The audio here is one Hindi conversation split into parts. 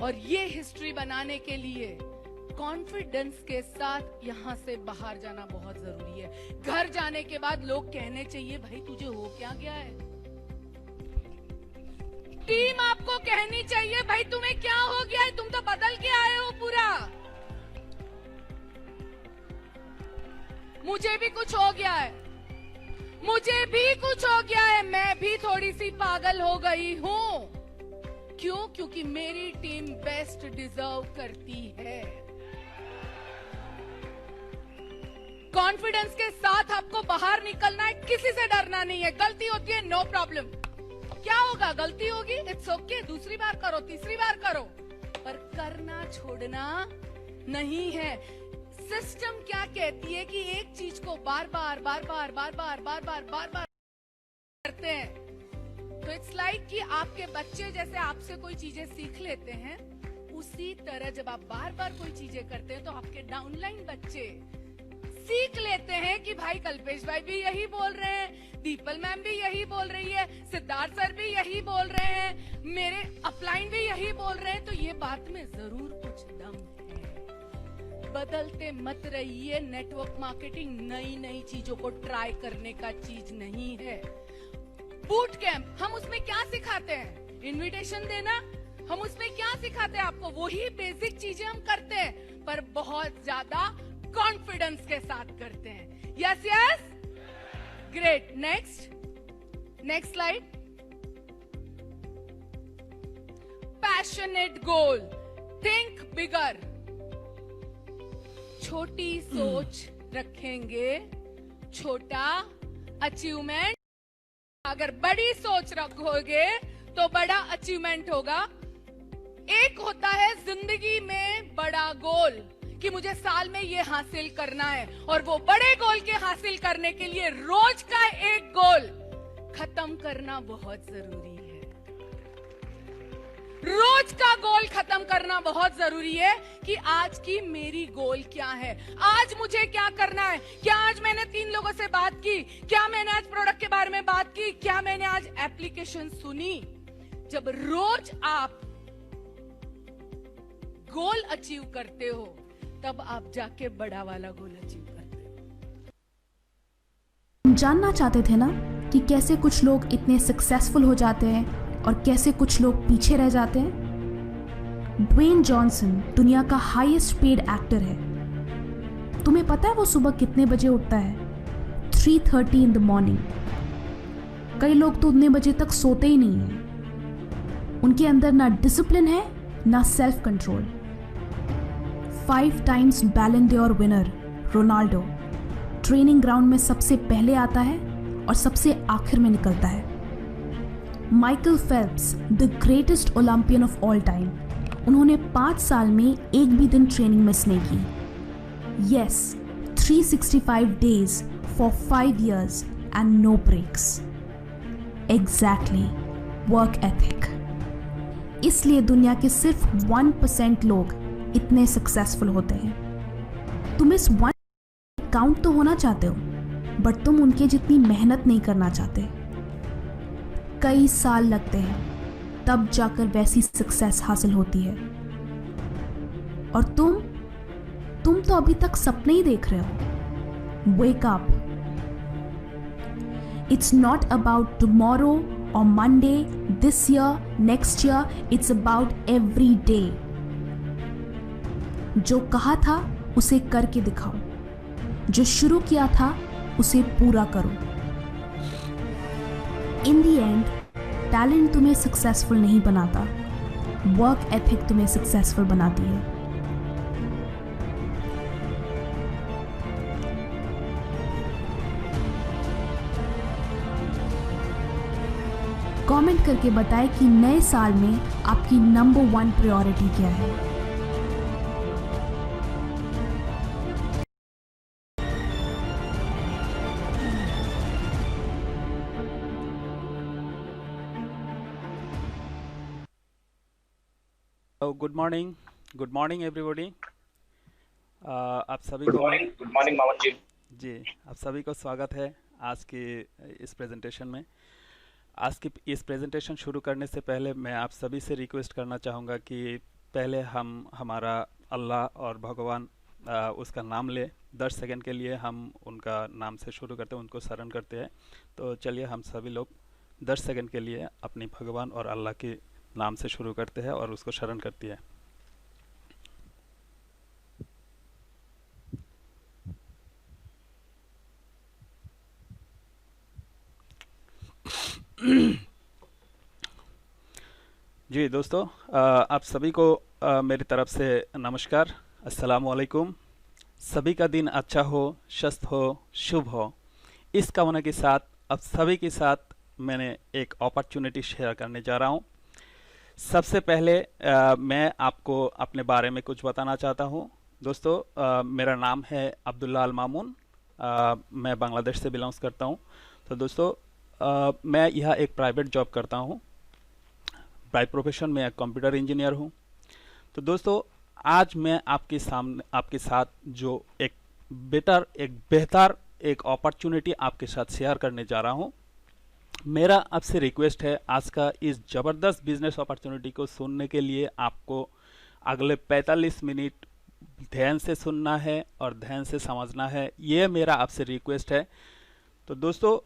और ये हिस्ट्री बनाने के लिए कॉन्फिडेंस के साथ यहाँ से बाहर जाना बहुत जरूरी है। घर जाने के बाद लोग कहने चाहिए भाई तुझे हो क्या गया है। टीम आपको कहनी चाहिए भाई तुम्हें क्या हो गया है, तुम तो बदल के आए हो पूरा। मुझे भी कुछ हो गया है, मुझे भी कुछ हो गया है, मैं भी थोड़ी सी पागल हो गई हूँ। क्यों? क्योंकि मेरी टीम बेस्ट डिजर्व करती है। कॉन्फिडेंस के साथ आपको बाहर निकलना है, किसी से डरना नहीं है। गलती होती है, नो प्रॉब्लम। क्या होगा? गलती होगी, इट्स ओके, दूसरी बार करो, तीसरी बार करो, पर करना छोड़ना नहीं है। सिस्टम क्या कहती है कि एक चीज को बार बार करते हैं, तो इट्स लाइक कि आपके बच्चे जैसे आपसे कोई चीजें सीख लेते हैं, उसी तरह जब आप बार बार कोई चीजें करते हैं तो आपके डाउनलाइन बच्चे सीख लेते हैं कि भाई कल्पेश भाई भी यही बोल रहे हैं, दीपल मैम भी यही बोल रही है, सिद्धार्थ सर भी यही बोल रहे हैं, मेरे अपलाइन भी यही बोल रहे हैं, तो ये बात में जरूर कुछ दम है। बदलते मत रहिए। नेटवर्क मार्केटिंग नई नई चीजों को ट्राई करने का चीज नहीं है। बूट कैंप, हम उसमें क्या सिखाते हैं? इनविटेशन देना। हम उसमें क्या सिखाते हैं आपको? वही बेसिक चीजें हम करते हैं, पर बहुत ज्यादा कॉन्फिडेंस के साथ करते हैं। Yes yes, great. Next slide. Passionate goal, think bigger. छोटी सोच रखेंगे, छोटा अचीवमेंट। अगर बड़ी सोच रखोगे तो बड़ा अचीवमेंट होगा। एक होता है जिंदगी में बड़ा गोल कि मुझे साल में ये हासिल करना है, और वो बड़े गोल के हासिल करने के लिए रोज का एक गोल खत्म करना बहुत जरूरी है। रोज का गोल खत्म करना बहुत जरूरी है कि आज की मेरी गोल क्या है, आज मुझे क्या करना है। क्या आज मैंने 3 लोगों से बात की? क्या मैंने आज प्रोडक्ट के बारे में बात की? क्या मैंने आज एप्लीकेशन सुनी? जब रोज आप गोल अचीव करते हो, तब आप जाके बड़ा वाला गोल अचीव करते हो। हम जानना चाहते थे ना कि कैसे कुछ लोग इतने सक्सेसफुल हो जाते हैं और कैसे कुछ लोग पीछे रह जाते हैं। ड्वेन जॉनसन दुनिया का हाईएस्ट पेड एक्टर है। तुम्हें पता है वो सुबह कितने बजे उठता है? 3:30 इन द मॉर्निंग। कई लोग तो उतने बजे तक सोते ही नहीं हैं। उनके अंदर ना डिसिप्लिन है ना सेल्फ कंट्रोल। 5 टाइम्स बैलन door winner Ronaldo training ground में सबसे पहले आता है और सबसे आखिर में निकलता है। Michael Phelps the greatest Olympian of all time, उन्होंने 5 साल में एक भी दिन ट्रेनिंग मिस नहीं की। Yes, 365 days for 5 years and no breaks. Exactly, work ethic. इसलिए दुनिया के सिर्फ 1% लोग इतने सक्सेसफुल होते हैं। तुम इस 1 काउंट तो होना चाहते हो, बट तुम उनके जितनी मेहनत नहीं करना चाहते। कई साल लगते हैं, तब जाकर वैसी सक्सेस हासिल होती है। और तुम तो अभी तक सपने ही देख रहे हो। Wake up. It's not about tomorrow or Monday, this year, next year, it's about every day. जो कहा था उसे करके दिखाओ, जो शुरू किया था उसे पूरा करो। In the end, टैलेंट तुम्हें सक्सेसफुल नहीं बनाता, वर्क एथिक तुम्हें सक्सेसफुल बनाती है। कमेंट करके बताएं कि नए साल में आपकी नंबर 1 प्रायोरिटी क्या है। Good morning everybody. आप सभी को गुड मॉर्निंग मामन जी। आप सभी को स्वागत है आज के इस प्रेजेंटेशन में। आज की इस प्रेजेंटेशन शुरू करने से पहले मैं आप सभी से रिक्वेस्ट करना चाहूँगा कि पहले हम हमारा अल्लाह और भगवान उसका नाम ले। 10 सेकंड के लिए हम उनका नाम से शुरू करते हैं, उनको शरण करते हैं। तो चलिए हम सभी लोग 10 सेकंड के लिए अपनी भगवान और अल्लाह के नाम से शुरू करते हैं और उसको शरण करती है। जी दोस्तों, आप सभी को मेरी तरफ से नमस्कार, अस्सलाम वालेकुम। सभी का दिन अच्छा हो, स्वस्थ हो, शुभ हो, इस कामना के साथ अब सभी के साथ मैंने एक अपॉर्चुनिटी शेयर करने जा रहा हूँ। सबसे पहले मैं आपको अपने बारे में कुछ बताना चाहता हूँ। दोस्तों, मेरा नाम है अब्दुल्ला अल मामून। मैं बांग्लादेश से बिलोंग्स करता हूँ। तो दोस्तों, मैं यह एक प्राइवेट जॉब करता हूँ। बाय प्रोफेशन में एक कंप्यूटर इंजीनियर हूँ। तो दोस्तों, आज मैं आपके साथ जो एक बेहतर एक अपॉर्चुनिटी आपके साथ शेयर करने जा रहा हूँ। मेरा आपसे रिक्वेस्ट है, आज का इस ज़बरदस्त बिजनेस अपॉर्चुनिटी को सुनने के लिए आपको अगले 45 मिनट ध्यान से सुनना है और ध्यान से समझना है। ये मेरा आपसे रिक्वेस्ट है। तो दोस्तों,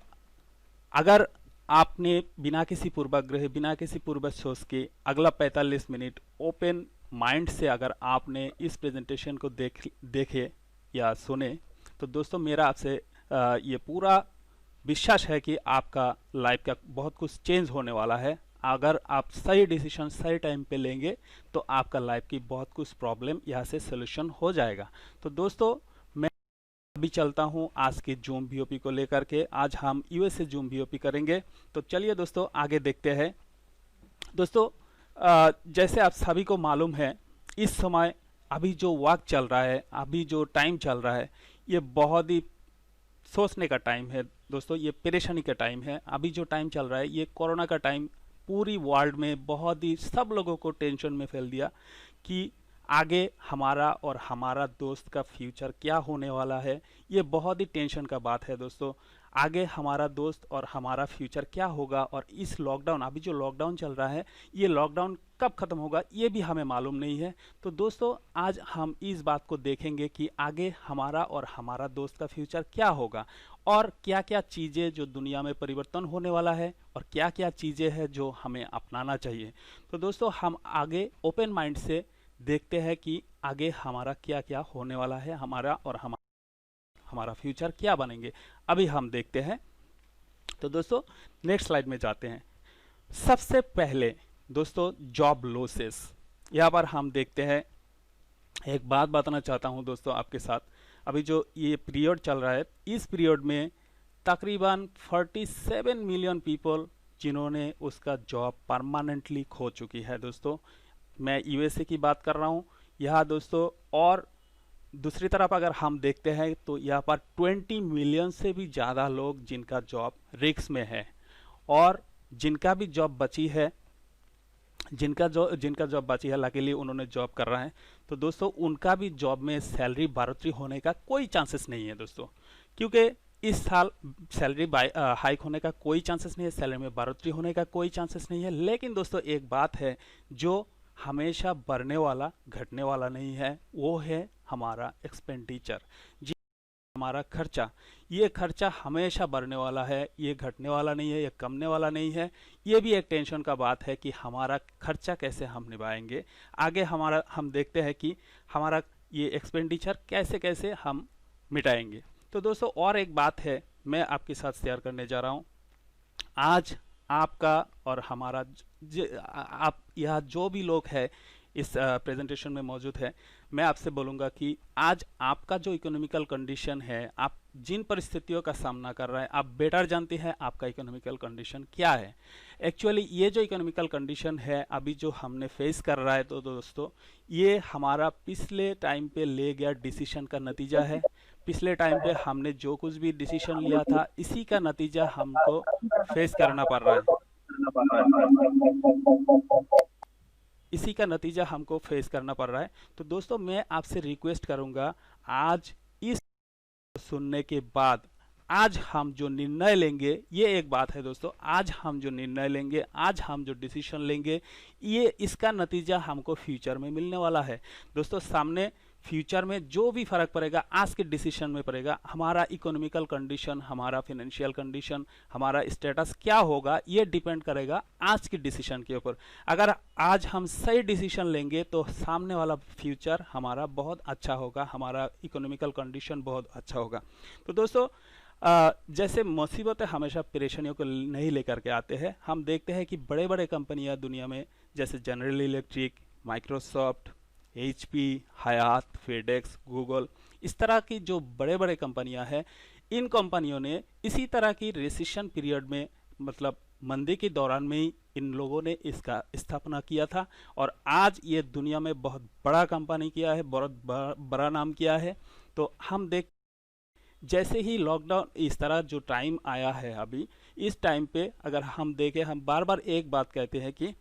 अगर आपने बिना किसी पूर्वाग्रह, बिना किसी पूर्व सोच के अगला 45 मिनट ओपन माइंड से अगर आपने इस प्रेजेंटेशन को देखे या सुने, तो दोस्तों मेरा आपसे ये पूरा विश्वास है कि आपका लाइफ का बहुत कुछ चेंज होने वाला है। अगर आप सही डिसीजन सही टाइम पे लेंगे तो आपका लाइफ की बहुत कुछ प्रॉब्लम यहाँ से सोल्यूशन हो जाएगा। तो दोस्तों, मैं अभी चलता हूँ आज की जूम वीओपी को लेकर के। आज हम यूएस से जूम वीओपी करेंगे। तो चलिए दोस्तों आगे देखते हैं। दोस्तों, जैसे आप सभी को मालूम है, इस समय अभी जो वक्त चल रहा है, अभी जो टाइम चल रहा है, ये बहुत ही सोचने का टाइम है दोस्तों। ये परेशानी का टाइम है। अभी जो टाइम चल रहा है, ये कोरोना का टाइम पूरी वर्ल्ड में बहुत ही सब लोगों को टेंशन में फैल दिया कि आगे हमारा और हमारा दोस्त का फ्यूचर क्या होने वाला है। ये बहुत ही टेंशन का बात है दोस्तों। आगे हमारा दोस्त और हमारा फ्यूचर क्या होगा, और इस लॉकडाउन, अभी जो लॉकडाउन चल रहा है, ये लॉकडाउन कब ख़त्म होगा ये भी हमें मालूम नहीं है। तो दोस्तों, आज हम इस बात को देखेंगे कि आगे हमारा और हमारा दोस्त का फ्यूचर क्या होगा, और क्या क्या चीज़ें जो दुनिया में परिवर्तन होने वाला है, और क्या क्या चीज़ें हैं जो हमें अपनाना चाहिए। तो दोस्तों, हम आगे ओपन माइंड से देखते हैं कि आगे हमारा क्या क्या होने वाला है, हमारा और हमारा फ्यूचर क्या बनेंगे। अभी हम देखते हैं। तो दोस्तों, नेक्स्ट स्लाइड में जाते हैं। सबसे पहले दोस्तों, जॉब लॉसेस। यहाँ पर हम देखते हैं, एक बात बताना चाहता हूँ दोस्तों आपके साथ। अभी जो ये पीरियड चल रहा है, इस पीरियड में तकरीबन 47 मिलियन पीपल जिन्होंने उसका जॉब परमानेंटली खो चुकी है दोस्तों। मैं यूएसए की बात कर रहा हूँ यहाँ दोस्तों। और दूसरी तरफ अगर हम देखते हैं तो यहाँ पर 20 मिलियन से भी ज़्यादा लोग जिनका जॉब रिस्क में है, और जिनका भी जॉब बची है, जिनका जॉब बची है, लकीली उन्होंने जॉब कर रहा है। तो दोस्तों, उनका भी जॉब में सैलरी बढ़ोतरी होने का कोई चांसेस नहीं है दोस्तों, क्योंकि इस साल सैलरी हाइक होने का कोई चांसेस नहीं है, सैलरी में बढ़ोतरी होने का कोई चांसेस नहीं है। लेकिन दोस्तों, एक बात है जो हमेशा बढ़ने वाला घटने वाला नहीं है, वो है हमारा एक्सपेंडिचर, जी हमारा खर्चा। ये खर्चा हमेशा बढ़ने वाला है, ये घटने वाला नहीं है, ये कमने वाला नहीं है। ये भी एक टेंशन का बात है कि हमारा खर्चा कैसे हम निभाएंगे। आगे हम देखते हैं कि हमारा ये एक्सपेंडिचर कैसे कैसे हम मिटाएंगे। तो दोस्तों, और एक बात है मैं आपके साथ शेयर करने जा रहा हूँ। आज आपका और हमारा आप यहाँ जो भी लोग हैं इस प्रेजेंटेशन में मौजूद है, मैं आपसे बोलूँगा कि आज आपका जो इकोनॉमिकल कंडीशन है, आप जिन परिस्थितियों का सामना कर रहे हैं, आप बेटर जानते हैं आपका इकोनॉमिकल कंडीशन क्या है। एक्चुअली ये जो इकोनॉमिकल कंडीशन है अभी जो हमने फेस कर रहा है, तो दोस्तों ये हमारा पिछले टाइम पे ले गया डिसीजन का नतीजा है। पिछले टाइम पे हमने जो कुछ भी डिसीजन लिया था, इसी का नतीजा हमको फेस करना पड़ रहा है। इसी का नतीजा हमको फेस करना पड़ रहा है। तो दोस्तों, मैं आपसे रिक्वेस्ट करूंगा, आज इस सुनने के बाद आज हम जो निर्णय लेंगे, ये एक बात है दोस्तों, आज हम जो निर्णय लेंगे, आज हम जो डिसीजन लेंगे, ये इसका नतीजा हमको फ्यूचर में मिलने वाला है दोस्तों। सामने फ्यूचर में जो भी फर्क पड़ेगा आज के डिसीजन में पड़ेगा। हमारा इकोनॉमिकल कंडीशन, हमारा फाइनेंशियल कंडीशन, हमारा स्टेटस क्या होगा, ये डिपेंड करेगा आज के डिसीजन के ऊपर। अगर आज हम सही डिसीजन लेंगे तो सामने वाला फ्यूचर हमारा बहुत अच्छा होगा, हमारा इकोनॉमिकल कंडीशन बहुत अच्छा होगा। तो दोस्तों जैसे मुसीबतें हमेशा परेशानियों को नहीं लेकर के आते हैं। हम देखते हैं कि बड़े बड़े कंपनियां दुनिया में, जैसे जनरल इलेक्ट्रिक, माइक्रोसॉफ्ट, HP, हयात, फेडेक्स, गूगल, इस तरह की जो बड़े बड़े कंपनियां हैं, इन कंपनियों ने इसी तरह की रिसेशन पीरियड में, मतलब मंदी के दौरान में ही इन लोगों ने इसका स्थापना किया था और आज ये दुनिया में बहुत बड़ा कंपनी किया है, बहुत बड़ा नाम किया है। तो हम देख, जैसे ही लॉकडाउन इस तरह जो टाइम आया है अभी, इस टाइम पे अगर हम देखें, हम बार बार एक बात कहते हैं कि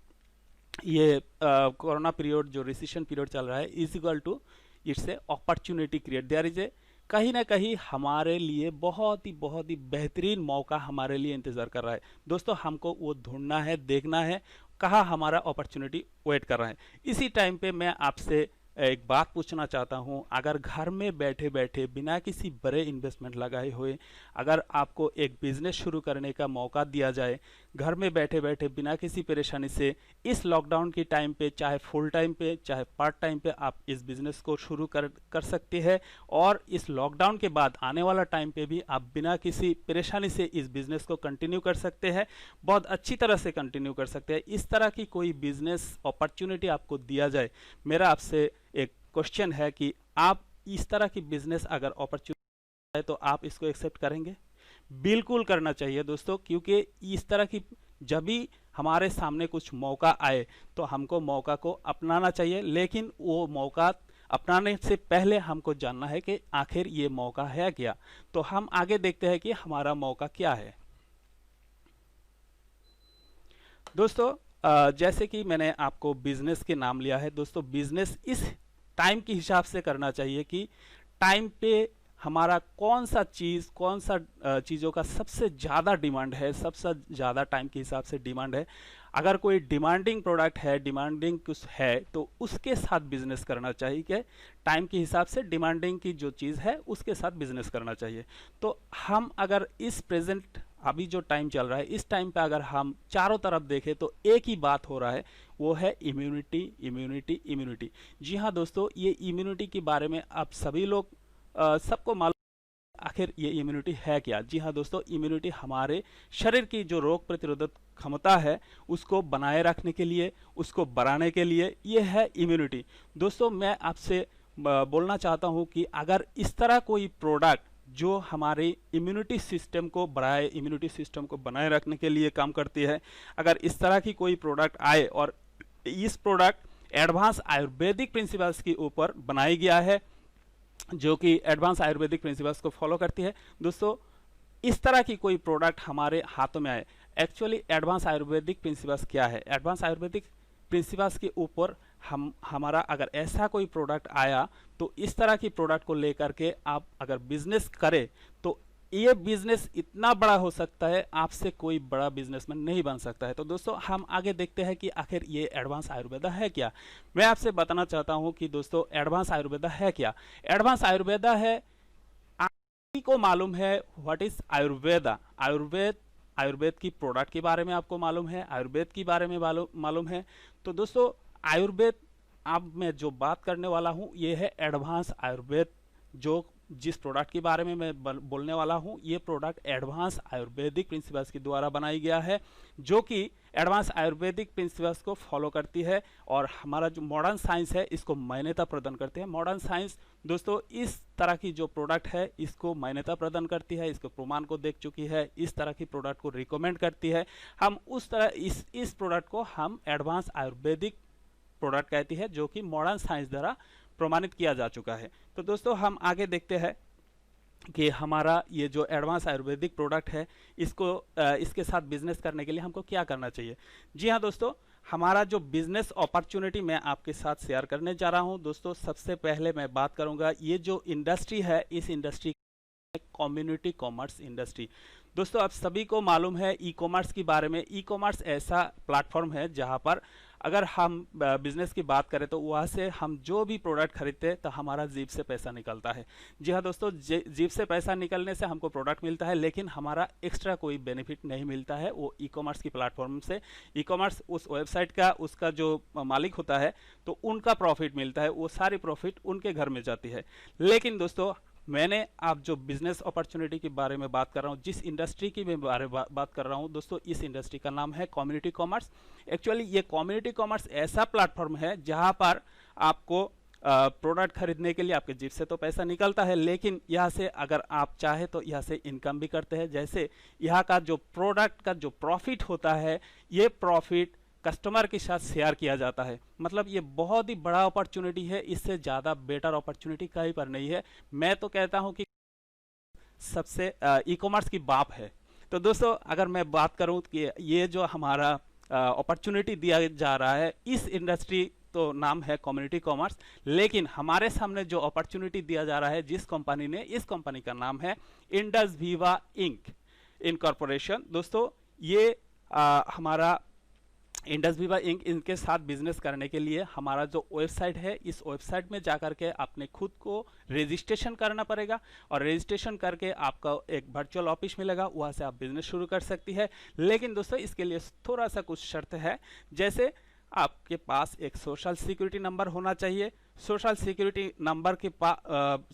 ये कोरोना पीरियड जो रिसेशन पीरियड चल रहा है is equal to it's a opportunity create. There is a, कहीं ना कहीं हमारे लिए बहुत ही बेहतरीन मौका हमारे लिए इंतजार कर रहा है दोस्तों। हमको वो ढूंढना है, देखना है कहाँ हमारा अपॉर्चुनिटी वेट कर रहा है। इसी टाइम पे मैं आपसे एक बात पूछना चाहता हूं, अगर घर में बैठे बैठे बिना किसी बड़े इन्वेस्टमेंट लगाए हुए अगर आपको एक बिजनेस शुरू करने का मौका दिया जाए, घर में बैठे बैठे बिना किसी परेशानी से, इस लॉकडाउन के टाइम पे, चाहे फुल टाइम पे चाहे पार्ट टाइम पे, आप इस बिजनेस को शुरू कर सकते हैं और इस लॉकडाउन के बाद आने वाला टाइम पे भी आप बिना किसी परेशानी से इस बिजनेस को कंटिन्यू कर सकते हैं, बहुत अच्छी तरह से कंटिन्यू कर सकते हैं। इस तरह की कोई बिजनेस अपॉर्चुनिटी आपको दिया जाए, मेरा आपसे एक क्वेश्चन है कि आप इस तरह की बिजनेस अगर अपॉर्चुनिटी है तो आप इसको एक्सेप्ट करेंगे? बिल्कुल करना चाहिए दोस्तों, क्योंकि इस तरह की जब भी हमारे सामने कुछ मौका आए तो हमको मौका को अपनाना चाहिए, लेकिन वो मौका अपनाने से पहले हमको जानना है कि आखिर ये मौका है क्या। तो हम आगे देखते हैं कि हमारा मौका क्या है दोस्तों। जैसे कि मैंने आपको बिजनेस के नाम लिया है दोस्तों, बिजनेस इस टाइम के हिसाब से करना चाहिए कि टाइम पे हमारा कौन सा चीज़ों का सबसे ज़्यादा डिमांड है, सबसे ज़्यादा टाइम के हिसाब से डिमांड है। अगर कोई डिमांडिंग प्रोडक्ट है, डिमांडिंग कुछ है, तो उसके साथ बिजनेस करना चाहिए कि टाइम के हिसाब से डिमांडिंग की जो चीज़ है उसके साथ बिजनेस करना चाहिए। तो हम अगर इस प्रेजेंट अभी जो टाइम चल रहा है, इस टाइम पे अगर हम चारों तरफ देखें तो एक ही बात हो रहा है, वो है इम्यूनिटी, इम्यूनिटी, इम्यूनिटी। जी हाँ दोस्तों, ये इम्यूनिटी के बारे में आप सभी लोग सबको मालूम, आखिर ये इम्यूनिटी है क्या। जी हाँ दोस्तों, इम्यूनिटी हमारे शरीर की जो रोग प्रतिरोधक क्षमता है उसको बनाए रखने के लिए, उसको बढ़ाने के लिए, ये है इम्यूनिटी। दोस्तों मैं आपसे बोलना चाहता हूँ कि अगर इस तरह कोई प्रोडक्ट जो हमारे इम्यूनिटी सिस्टम को बढ़ाए, इम्यूनिटी सिस्टम को बनाए रखने के लिए काम करती है, अगर इस तरह की कोई प्रोडक्ट आए और इस प्रोडक्ट एडवांस आयुर्वेदिक प्रिंसिपल्स के ऊपर बनाई गया है, जो कि एडवांस आयुर्वेदिक प्रिंसिपल्स को फॉलो करती है दोस्तों, इस तरह की कोई प्रोडक्ट हमारे हाथों में आए। एक्चुअली एडवांस आयुर्वेदिक प्रिंसिपल्स क्या है? एडवांस आयुर्वेदिक प्रिंसिपल्स के ऊपर हमारा अगर ऐसा कोई प्रोडक्ट आया तो इस तरह की प्रोडक्ट को लेकर के आप अगर बिजनेस करें तो ये बिजनेस इतना बड़ा हो सकता है, आपसे कोई बड़ा बिजनेसमैन नहीं बन सकता है। तो दोस्तों हम आगे देखते हैं कि आखिर ये एडवांस आयुर्वेदा है क्या। मैं आपसे बताना चाहता हूं कि दोस्तों एडवांस आयुर्वेदा है क्या। एडवांस आयुर्वेदा है, आप को मालूम है व्हाट इज आयुर्वेदा। आयुर्वेद की प्रोडक्ट के बारे में आपको मालूम है, आयुर्वेद के बारे में मालूम है। तो दोस्तों आयुर्वेद, अब मैं जो बात करने वाला हूं ये है एडवांस आयुर्वेद। जो जिस प्रोडक्ट के बारे में मैं बोलने वाला हूं, ये प्रोडक्ट एडवांस आयुर्वेदिक प्रिंसिपल्स के द्वारा बनाई गया है, जो कि एडवांस आयुर्वेदिक प्रिंसिपल्स को फॉलो करती है और हमारा जो मॉडर्न साइंस है इसको मान्यता प्रदान करते हैं। मॉडर्न साइंस दोस्तों इस तरह की जो प्रोडक्ट है इसको मान्यता प्रदान करती है, इसको प्रमाण को देख चुकी है, इस तरह की प्रोडक्ट को रिकमेंड करती है। हम उस तरह इस प्रोडक्ट को हम एडवांस आयुर्वेदिक प्रोडक्ट कहती है, जो कि मॉडर्न साइंस द्वारा प्रमाणित किया जा चुका है। तो दोस्तों हम आगे देखते हैं कि हमारा ये जो एडवांस आयुर्वेदिक प्रोडक्ट है इसको इसके साथ बिजनेस करने के लिए हमको क्या करना चाहिए। जी हाँ दोस्तों, हमारा जो बिजनेस अपॉर्चुनिटी मैं आपके साथ शेयर करने जा रहा हूँ दोस्तों, सबसे पहले मैं बात करूँगा ये जो इंडस्ट्री है, इस इंडस्ट्री कम्युनिटी कॉमर्स इंडस्ट्री। दोस्तों आप सभी को मालूम है ई कॉमर्स के बारे में। ई कॉमर्स ऐसा प्लेटफॉर्म है जहां पर अगर हम बिजनेस की बात करें तो वहाँ से हम जो भी प्रोडक्ट खरीदते हैं तो हमारा जेब से पैसा निकलता है। जी हाँ दोस्तों, जेब से पैसा निकलने से हमको प्रोडक्ट मिलता है, लेकिन हमारा एक्स्ट्रा कोई बेनिफिट नहीं मिलता है वो ई कॉमर्स की प्लेटफॉर्म से। ई कॉमर्स उस वेबसाइट का उसका जो मालिक होता है तो उनका प्रॉफिट मिलता है, वो सारी प्रॉफिट उनके घर में जाती है। लेकिन दोस्तों मैंने आप जो बिजनेस अपॉर्चुनिटी के बारे में बात कर रहा हूँ, जिस इंडस्ट्री की मैं बात कर रहा हूँ दोस्तों, इस इंडस्ट्री का नाम है कम्युनिटी कॉमर्स। एक्चुअली ये कम्युनिटी कॉमर्स ऐसा प्लेटफॉर्म है जहां पर आपको प्रोडक्ट खरीदने के लिए आपके जेब से तो पैसा निकलता है, लेकिन यहाँ से अगर आप चाहे तो यहाँ से इनकम भी करते हैं। जैसे यहाँ का जो प्रोडक्ट का जो प्रॉफिट होता है, ये प्रॉफिट कस्टमर के साथ शेयर किया जाता है। मतलब ये बहुत ही बड़ा अपॉर्चुनिटी है, इससे ज़्यादा बेटर अपॉर्चुनिटी कहीं पर नहीं है। मैं तो कहता हूँ कि सबसे ई कॉमर्स की बाप है। तो दोस्तों अगर मैं बात करूँ कि ये जो हमारा अपॉर्चुनिटी दिया जा रहा है, इस इंडस्ट्री तो नाम है कम्युनिटी कॉमर्स, लेकिन हमारे सामने जो अपॉर्चुनिटी दिया जा रहा है जिस कंपनी ने, इस कंपनी का नाम है इंडस वीवा इंक इनकॉर्पोरेशन। दोस्तों ये हमारा इंडस वीवा इंक, इनके साथ बिजनेस करने के लिए हमारा जो वेबसाइट है, इस वेबसाइट में जाकर के आपने खुद को रजिस्ट्रेशन करना पड़ेगा और रजिस्ट्रेशन करके आपका एक वर्चुअल ऑफिस मिलेगा, वहाँ से आप बिजनेस शुरू कर सकती है। लेकिन दोस्तों इसके लिए थोड़ा सा कुछ शर्त है, जैसे आपके पास एक सोशल सिक्योरिटी नंबर होना चाहिए। सोशल सिक्योरिटी नंबर के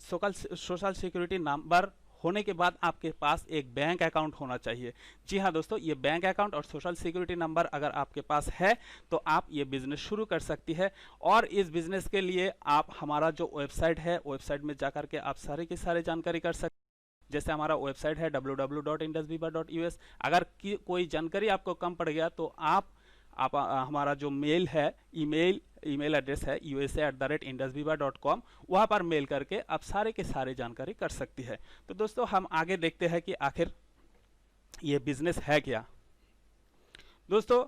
सोशल सिक्योरिटी नंबर होने के बाद आपके पास एक बैंक अकाउंट होना चाहिए। जी हाँ दोस्तों, ये बैंक अकाउंट और सोशल सिक्योरिटी नंबर अगर आपके पास है तो आप ये बिजनेस शुरू कर सकती है। और इस बिजनेस के लिए आप हमारा जो वेबसाइट है, वेबसाइट में जाकर के आप सारे की सारी जानकारी कर सकते हैं। जैसे हमारा वेबसाइट है www.indusviva.us। अगर कोई जानकारी आपको कम पड़ गया तो आप हमारा जो मेल है, ईमेल एड्रेस है usa@indusviva.com, वहाँ पर मेल करके आप सारे के सारे जानकारी कर सकती है। तो दोस्तों हम आगे देखते हैं कि आखिर ये बिजनेस है क्या। दोस्तों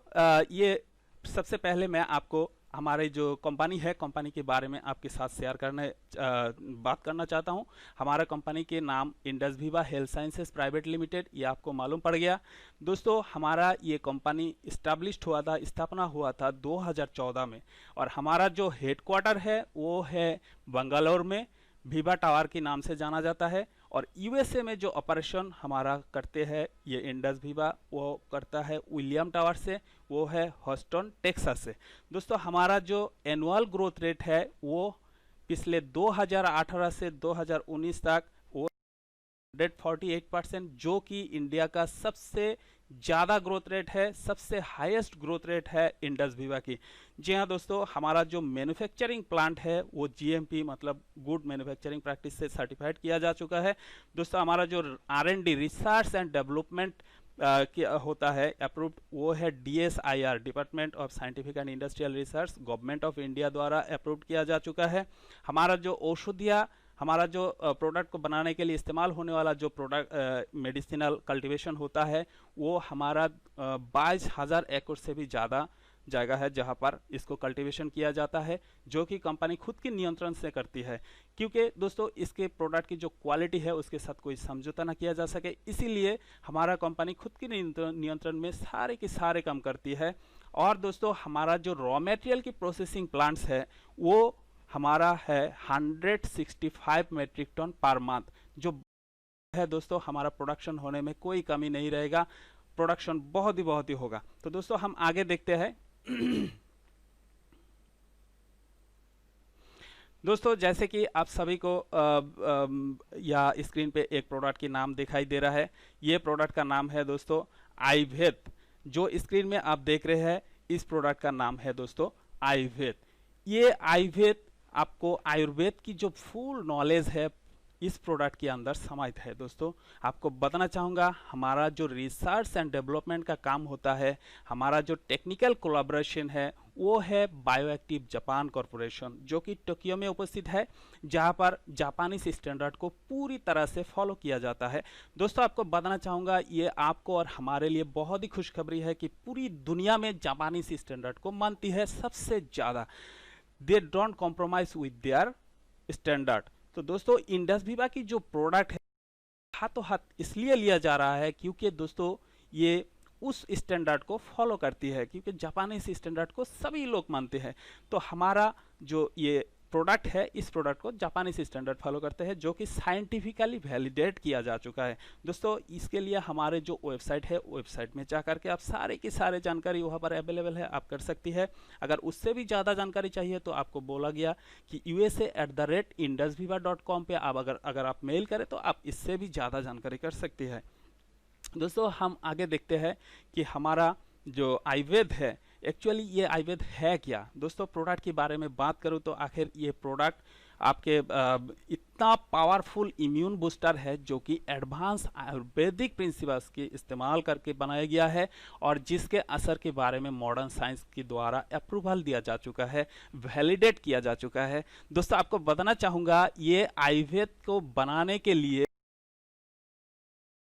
ये सबसे पहले मैं आपको हमारे जो कंपनी है, कंपनी के बारे में आपके साथ शेयर बात करना चाहता हूं। हमारा कंपनी के नाम Indus Viva health sciences private limited, ये आपको मालूम पड़ गया। दोस्तों हमारा ये कंपनी स्थापना हुआ था 2014 में, और हमारा जो हेडक्वार्टर है वो है बंगलौर में, वीवा टावर के नाम से जाना जाता है। और यूएसए में जो ऑपरेशन हमारा करते हैं ये इंडस वीवा, वो करता है विलियम टावर से, वो है ह्यूस्टन टेक्सास से। दोस्तों हमारा जो एनुअल ग्रोथ रेट है वो पिछले 2018 से 2019 तक वो 148%, जो कि इंडिया का सबसे ज़्यादा ग्रोथ रेट है, सबसे हाईएस्ट ग्रोथ रेट है इंडस वीवा की। जी हाँ दोस्तों, हमारा जो मैन्युफैक्चरिंग प्लांट है वो जीएमपी मतलब गुड मैन्युफैक्चरिंग प्रैक्टिस से सर्टिफाइड किया जा चुका है। दोस्तों हमारा जो R&D रिसर्च एंड डेवलपमेंट होता है अप्रूव्ड, वो है DSIR department of scientific and industrial research, government of India द्वारा अप्रूव्ड किया जा चुका है। हमारा जो औषधिया, हमारा जो प्रोडक्ट को बनाने के लिए इस्तेमाल होने वाला जो प्रोडक्ट मेडिसिनल कल्टीवेशन होता है वो हमारा 22,000 एकड़ से भी ज़्यादा जगह है जहां पर इसको कल्टीवेशन किया जाता है, जो कि कंपनी खुद के नियंत्रण से करती है, क्योंकि दोस्तों इसके प्रोडक्ट की जो क्वालिटी है उसके साथ कोई समझौता ना किया जा सके, इसीलिए हमारा कंपनी खुद के नियंत्रण में सारे के सारे काम करती है। और दोस्तों हमारा जो रॉ मटेरियल की प्रोसेसिंग प्लांट्स है वो हमारा है 165 मेट्रिक टन पर मंथ, जो है दोस्तों हमारा प्रोडक्शन होने में कोई कमी नहीं रहेगा, प्रोडक्शन बहुत ही होगा। तो दोस्तों हम आगे देखते हैं। दोस्तों जैसे कि आप सभी को या स्क्रीन पे एक प्रोडक्ट की नाम दिखाई दे रहा है, ये प्रोडक्ट का नाम है दोस्तों आयुर्वेद। जो स्क्रीन में आप देख रहे हैं इस प्रोडक्ट का नाम है दोस्तों आयुर्वेद। ये आयुर्वेद, आपको आयुर्वेद की जो फुल नॉलेज है इस प्रोडक्ट के अंदर समाहित है। दोस्तों आपको बताना चाहूँगा, हमारा जो रिसर्च एंड डेवलपमेंट का काम होता है, हमारा जो टेक्निकल कोलैबोरेशन है वो है बायोएक्टिव जापान कॉरपोरेशन, जो कि टोक्यो में उपस्थित है, जहां पर जापानीज स्टैंडर्ड को पूरी तरह से फॉलो किया जाता है। दोस्तों आपको बताना चाहूँगा, ये आपको और हमारे लिए बहुत ही खुशखबरी है कि पूरी दुनिया में जापानीज स्टैंडर्ड को मानती है सबसे ज़्यादा। They don't compromise with their standard. तो दोस्तों इंडस वीवा की जो प्रोडक्ट है हाथों हाथ इसलिए लिया जा रहा है क्योंकि दोस्तों ये उस स्टैंडर्ड को फॉलो करती है, क्योंकि जापानीज स्टैंडर्ड को सभी लोग मानते हैं। तो हमारा जो ये प्रोडक्ट है, इस प्रोडक्ट को जापानीज स्टैंडर्ड फॉलो करते हैं, जो कि साइंटिफिकली वैलिडेट किया जा चुका है। दोस्तों इसके लिए हमारे जो वेबसाइट है, वेबसाइट में जा करके आप सारे की सारे जानकारी वहाँ पर अवेलेबल है, आप कर सकती है। अगर उससे भी ज़्यादा जानकारी चाहिए तो आपको बोला गया कि USA@indusviva.com पे आप अगर आप मेल करें तो आप इससे भी ज़्यादा जानकारी कर सकती है। दोस्तों हम आगे देखते हैं कि हमारा जो आयुर्वेद है, एक्चुअली ये आयुर्वेद है क्या। दोस्तों प्रोडक्ट के बारे में बात करूं तो आखिर ये प्रोडक्ट आपके इतना पावरफुल इम्यून बूस्टर है जो कि एडवांस आयुर्वेदिक प्रिंसिपल्स के इस्तेमाल करके बनाया गया है और जिसके असर के बारे में मॉडर्न साइंस के द्वारा अप्रूवल दिया जा चुका है, वैलिडेट किया जा चुका है। दोस्तों आपको बताना चाहूँगा, ये आयुर्वेद को बनाने के लिए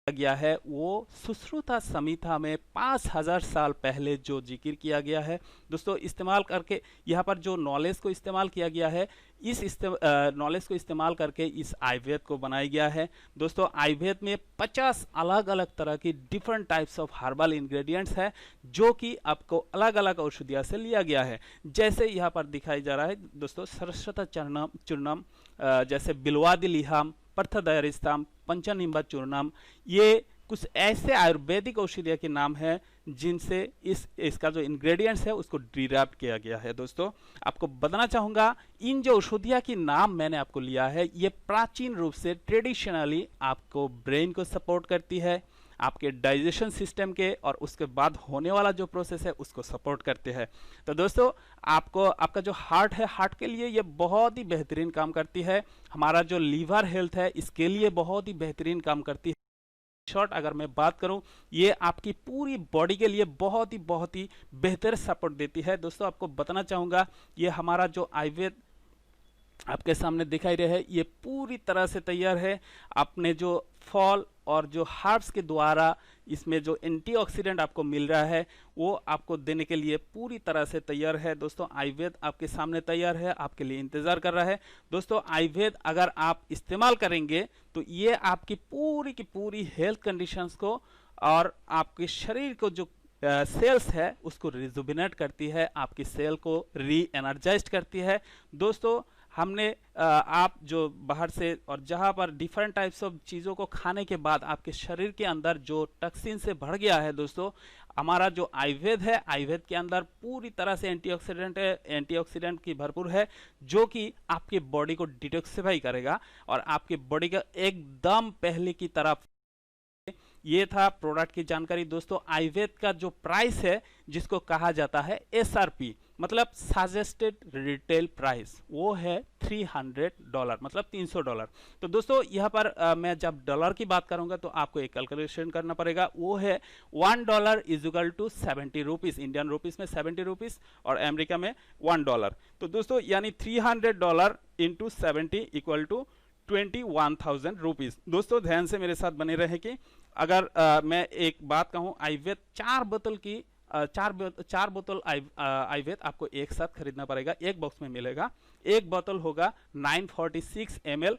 गया है वो सुश्रुता संहिता में 5000 साल पहले जो जिक्र किया गया है। दोस्तों इस्तेमाल करके यहाँ पर जो नॉलेज को इस्तेमाल किया गया है, इस नॉलेज को इस्तेमाल करके इस आयुर्वेद को बनाया गया है। दोस्तों आयुर्वेद में 50 अलग अलग तरह की different types of herbal ingredients है जो कि आपको अलग अलग औषधियों से लिया गया है। जैसे यहाँ पर दिखाई जा रहा है दोस्तों, सरस्वता चूर्णम, जैसे बिल्वादि लिहाम, पर्थदयरिस्ताम, पंचनिंबा चूर्णम, ये कुछ ऐसे आयुर्वेदिक औषधियों के नाम हैं जिनसे इसका जो इंग्रेडिएंट्स है उसको डिराइव किया गया है। दोस्तों आपको बताना चाहूँगा, इन जो औषधियों के नाम मैंने आपको लिया है, ये प्राचीन रूप से ट्रेडिशनली आपको ब्रेन को सपोर्ट करती है, आपके डाइजेशन सिस्टम के और उसके बाद होने वाला जो प्रोसेस है उसको सपोर्ट करते हैं। तो दोस्तों आपका जो हार्ट है, हार्ट के लिए ये बहुत ही बेहतरीन काम करती है। हमारा जो लीवर हेल्थ है इसके लिए बहुत ही बेहतरीन काम करती है। शॉर्ट अगर मैं बात करूं, ये आपकी पूरी बॉडी के लिए बहुत ही बेहतर सपोर्ट देती है। दोस्तों आपको बताना चाहूँगा, ये हमारा जो आयुर्वेद आपके सामने दिखाई रहे है, ये पूरी तरह से तैयार है। आपने जो फॉल और जो हर्ब्स के द्वारा इसमें जो एंटीऑक्सीडेंट आपको मिल रहा है वो आपको देने के लिए पूरी तरह से तैयार है। दोस्तों आयुर्वेद आपके सामने तैयार है, आपके लिए इंतजार कर रहा है। दोस्तों आयुर्वेद अगर आप इस्तेमाल करेंगे तो ये आपकी पूरी की पूरी हेल्थ कंडीशंस को और आपके शरीर को जो सेल्स है उसको रिजुबिनेट करती है, आपकी सेल को री एनर्जाइज करती है। दोस्तों हमने आप जो बाहर से और जहाँ पर डिफरेंट टाइप्स ऑफ चीज़ों को खाने के बाद आपके शरीर के अंदर जो टॉक्सिन से भर गया है, दोस्तों हमारा जो आयुर्वेद है, आयुर्वेद के अंदर पूरी तरह से एंटीऑक्सीडेंट की भरपूर है जो कि आपकी बॉडी को डिटॉक्सिफाई करेगा और आपकी बॉडी का एकदम पहले की तरफ। ये था प्रोडक्ट की जानकारी। दोस्तों आयुर्वेद का जो प्राइस है जिसको कहा जाता है SRP मतलब सजेस्टेड रिटेल प्राइस, वो है $300 मतलब $300। तो दोस्तों यहाँ पर मैं जब डॉलर की बात करूंगा तो आपको एक कैलकुलेशन करना पड़ेगा, वो है $1 is equal to 70 rupees, Indian rupees में 70 रुपीज और अमेरिका में $1। तो दोस्तों यानी $300 इंटू 70 इक्वल टू 21,000 रुपीज। दोस्तों ध्यान से मेरे साथ बने रहे कि अगर मैं एक बात कहूँ, आयुर्वेद चार बोतल आयुर्वेद आपको एक साथ खरीदना पड़ेगा, एक बॉक्स में मिलेगा। एक बोतल होगा 946 ml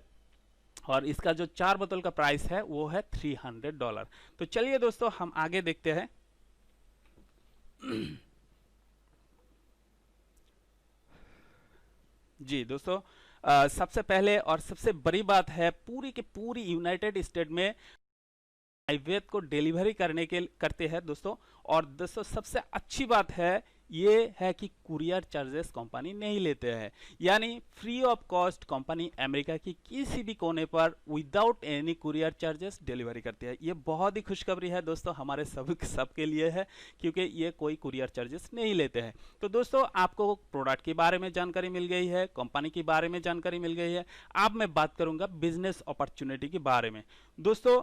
और इसका जो 4 बोतल का प्राइस है वो है $300। तो चलिए दोस्तों हम आगे देखते हैं। जी दोस्तों सबसे पहले और सबसे बड़ी बात है, पूरी की पूरी यूनाइटेड स्टेट में आयुर्वेद को डिलीवरी करते हैं दोस्तों। और दोस्तों सबसे अच्छी बात है ये है कि कुरियर चार्जेस कंपनी नहीं लेते हैं, यानी free of cost company America की किसी भी कोने पर without any courier charges delivery करती है। ये बहुत ही खुशखबरी है दोस्तों, हमारे सबके लिए है क्योंकि ये कोई कुरियर चार्जेस नहीं लेते हैं। तो दोस्तों आपको प्रोडक्ट के बारे में जानकारी मिल गई है, कंपनी के बारे में जानकारी मिल गई है। अब मैं बात करूंगा बिजनेस अपॉर्चुनिटी के बारे में। दोस्तों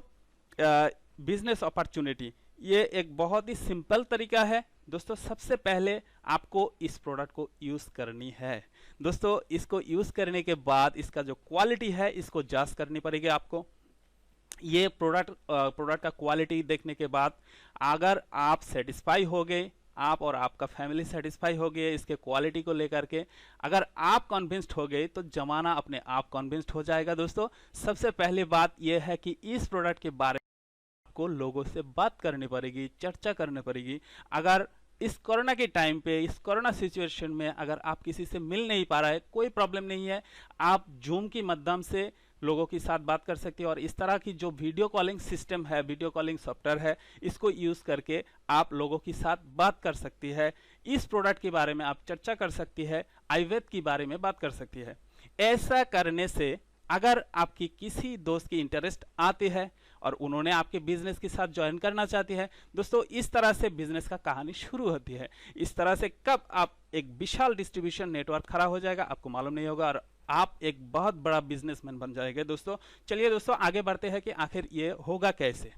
बिजनेस अपॉर्चुनिटी ये एक बहुत ही सिंपल तरीका है। दोस्तों सबसे पहले आपको इस प्रोडक्ट को यूज करनी है। दोस्तों इसको यूज करने के बाद इसका जो क्वालिटी है इसको जांच करनी पड़ेगी आपको। ये प्रोडक्ट का क्वालिटी देखने के बाद अगर आप सेटिस्फाई हो गए, आप और आपका फैमिली सेटिस्फाई हो गए इसके क्वालिटी को लेकर के, अगर आप कन्विंस्ड हो गए तो जमाना अपने आप कन्विंस्ड हो जाएगा। दोस्तों सबसे पहली बात यह है कि इस प्रोडक्ट के बारे में आपको लोगों से बात करनी पड़ेगी, चर्चा करनी पड़ेगी। अगर इस कोरोना के टाइम पे, इस कोरोना सिचुएशन में अगर आप किसी से मिल नहीं पा रहा है, कोई प्रॉब्लम नहीं है, आप जूम के माध्यम से लोगों के साथ बात कर सकते हैं। और इस तरह की जो वीडियो कॉलिंग सिस्टम है, वीडियो कॉलिंग सॉफ्टवेयर है, इसको यूज करके आप लोगों के साथ बात कर सकती है। इस प्रोडक्ट के बारे में आप चर्चा कर सकती है, आयुर्वेद के बारे में बात कर सकती है। ऐसा करने से अगर आपकी किसी दोस्त की इंटरेस्ट आती है और उन्होंने आपके बिजनेस के साथ ज्वाइन करना चाहती है, दोस्तों इस तरह से बिजनेस का कहानी शुरू होती है। इस तरह से कब आप एक विशाल डिस्ट्रीब्यूशन नेटवर्क खड़ा हो जाएगा आपको मालूम नहीं होगा और आप एक बहुत बड़ा बिजनेसमैन बन जाएंगे। दोस्तों चलिए दोस्तों आगे बढ़ते हैं कि आखिर ये होगा कैसे।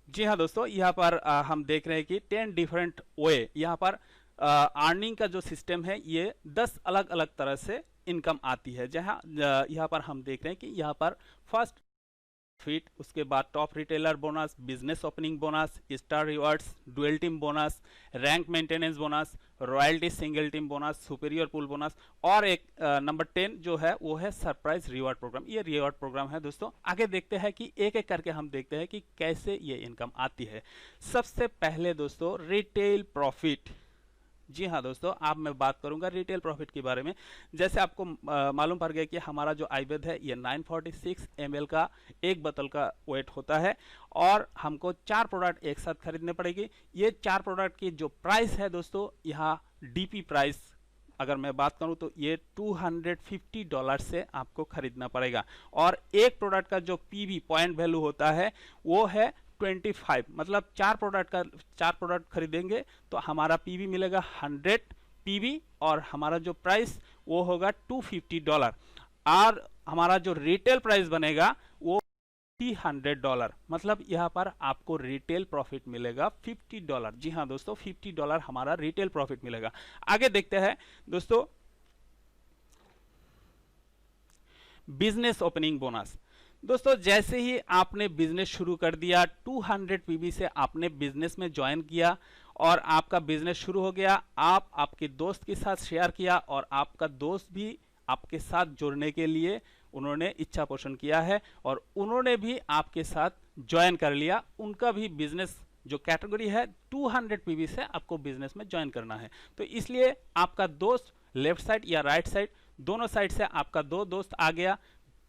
जी हाँ दोस्तों, यहाँ पर हम देख रहे हैं कि 10 डिफरेंट वे, यहाँ पर अर्निंग का जो सिस्टम है ये 10 अलग अलग तरह से इनकम आती है। जहाँ यहाँ पर हम देख रहे हैं कि यहाँ पर फर्स्ट फिट, उसके बाद top retailer bonus, business opening bonus, star rewards, dual team bonus, rank maintenance bonus, royalty single team bonus, superior pool bonus और एक नंबर 10 जो है वो है सरप्राइज रिवार्ड प्रोग्राम। ये रिवार्ड प्रोग्राम है दोस्तों। आगे देखते हैं कि एक एक करके हम देखते हैं कि कैसे ये इनकम आती है। सबसे पहले दोस्तों रिटेल प्रॉफिट। जी हाँ दोस्तों, अब मैं बात करूंगा रिटेल प्रॉफिट के बारे में। जैसे आपको मालूम पड़ गया कि हमारा जो आयुर्वेद है ये 946 ml का एक बोतल का वेट होता है और हमको 4 प्रोडक्ट एक साथ खरीदने पड़ेगी। ये 4 प्रोडक्ट की जो प्राइस है दोस्तों, यहाँ डीपी प्राइस अगर मैं बात करूं तो ये $250 से आपको खरीदना पड़ेगा और एक प्रोडक्ट का जो पीवी पॉइंट वैल्यू होता है वो है 25। मतलब 4 प्रोडक्ट खरीदेंगे तो हमारा पीवी मिलेगा 100 पीवी और हमारा जो प्राइस वो होगा $250 और हमारा जो रिटेल प्राइस बनेगा वो $300। मतलब यहाँ पर आपको रिटेल प्रॉफिट मिलेगा $50। जी हाँ दोस्तों, $50 हमारा रिटेल प्रॉफिट मिलेगा। आगे देखते हैं दोस्तों बिजनेस ओपनिंग बोनस। दोस्तों जैसे ही आपने बिजनेस शुरू कर दिया, 200 पीवी से आपने बिजनेस में ज्वाइन किया और आपका बिजनेस शुरू हो गया, आप आपके दोस्त के साथ शेयर किया और आपका दोस्त भी आपके साथ जुड़ने के लिए उन्होंने इच्छा पोषण किया है और उन्होंने भी आपके साथ ज्वाइन कर लिया। उनका भी बिजनेस जो कैटेगरी है 200 पीवी से आपको बिजनेस में ज्वाइन करना है। तो इसलिए आपका दोस्त लेफ्ट साइड या राइट साइड दोनों साइड से आपका 2 दोस्त आ गया,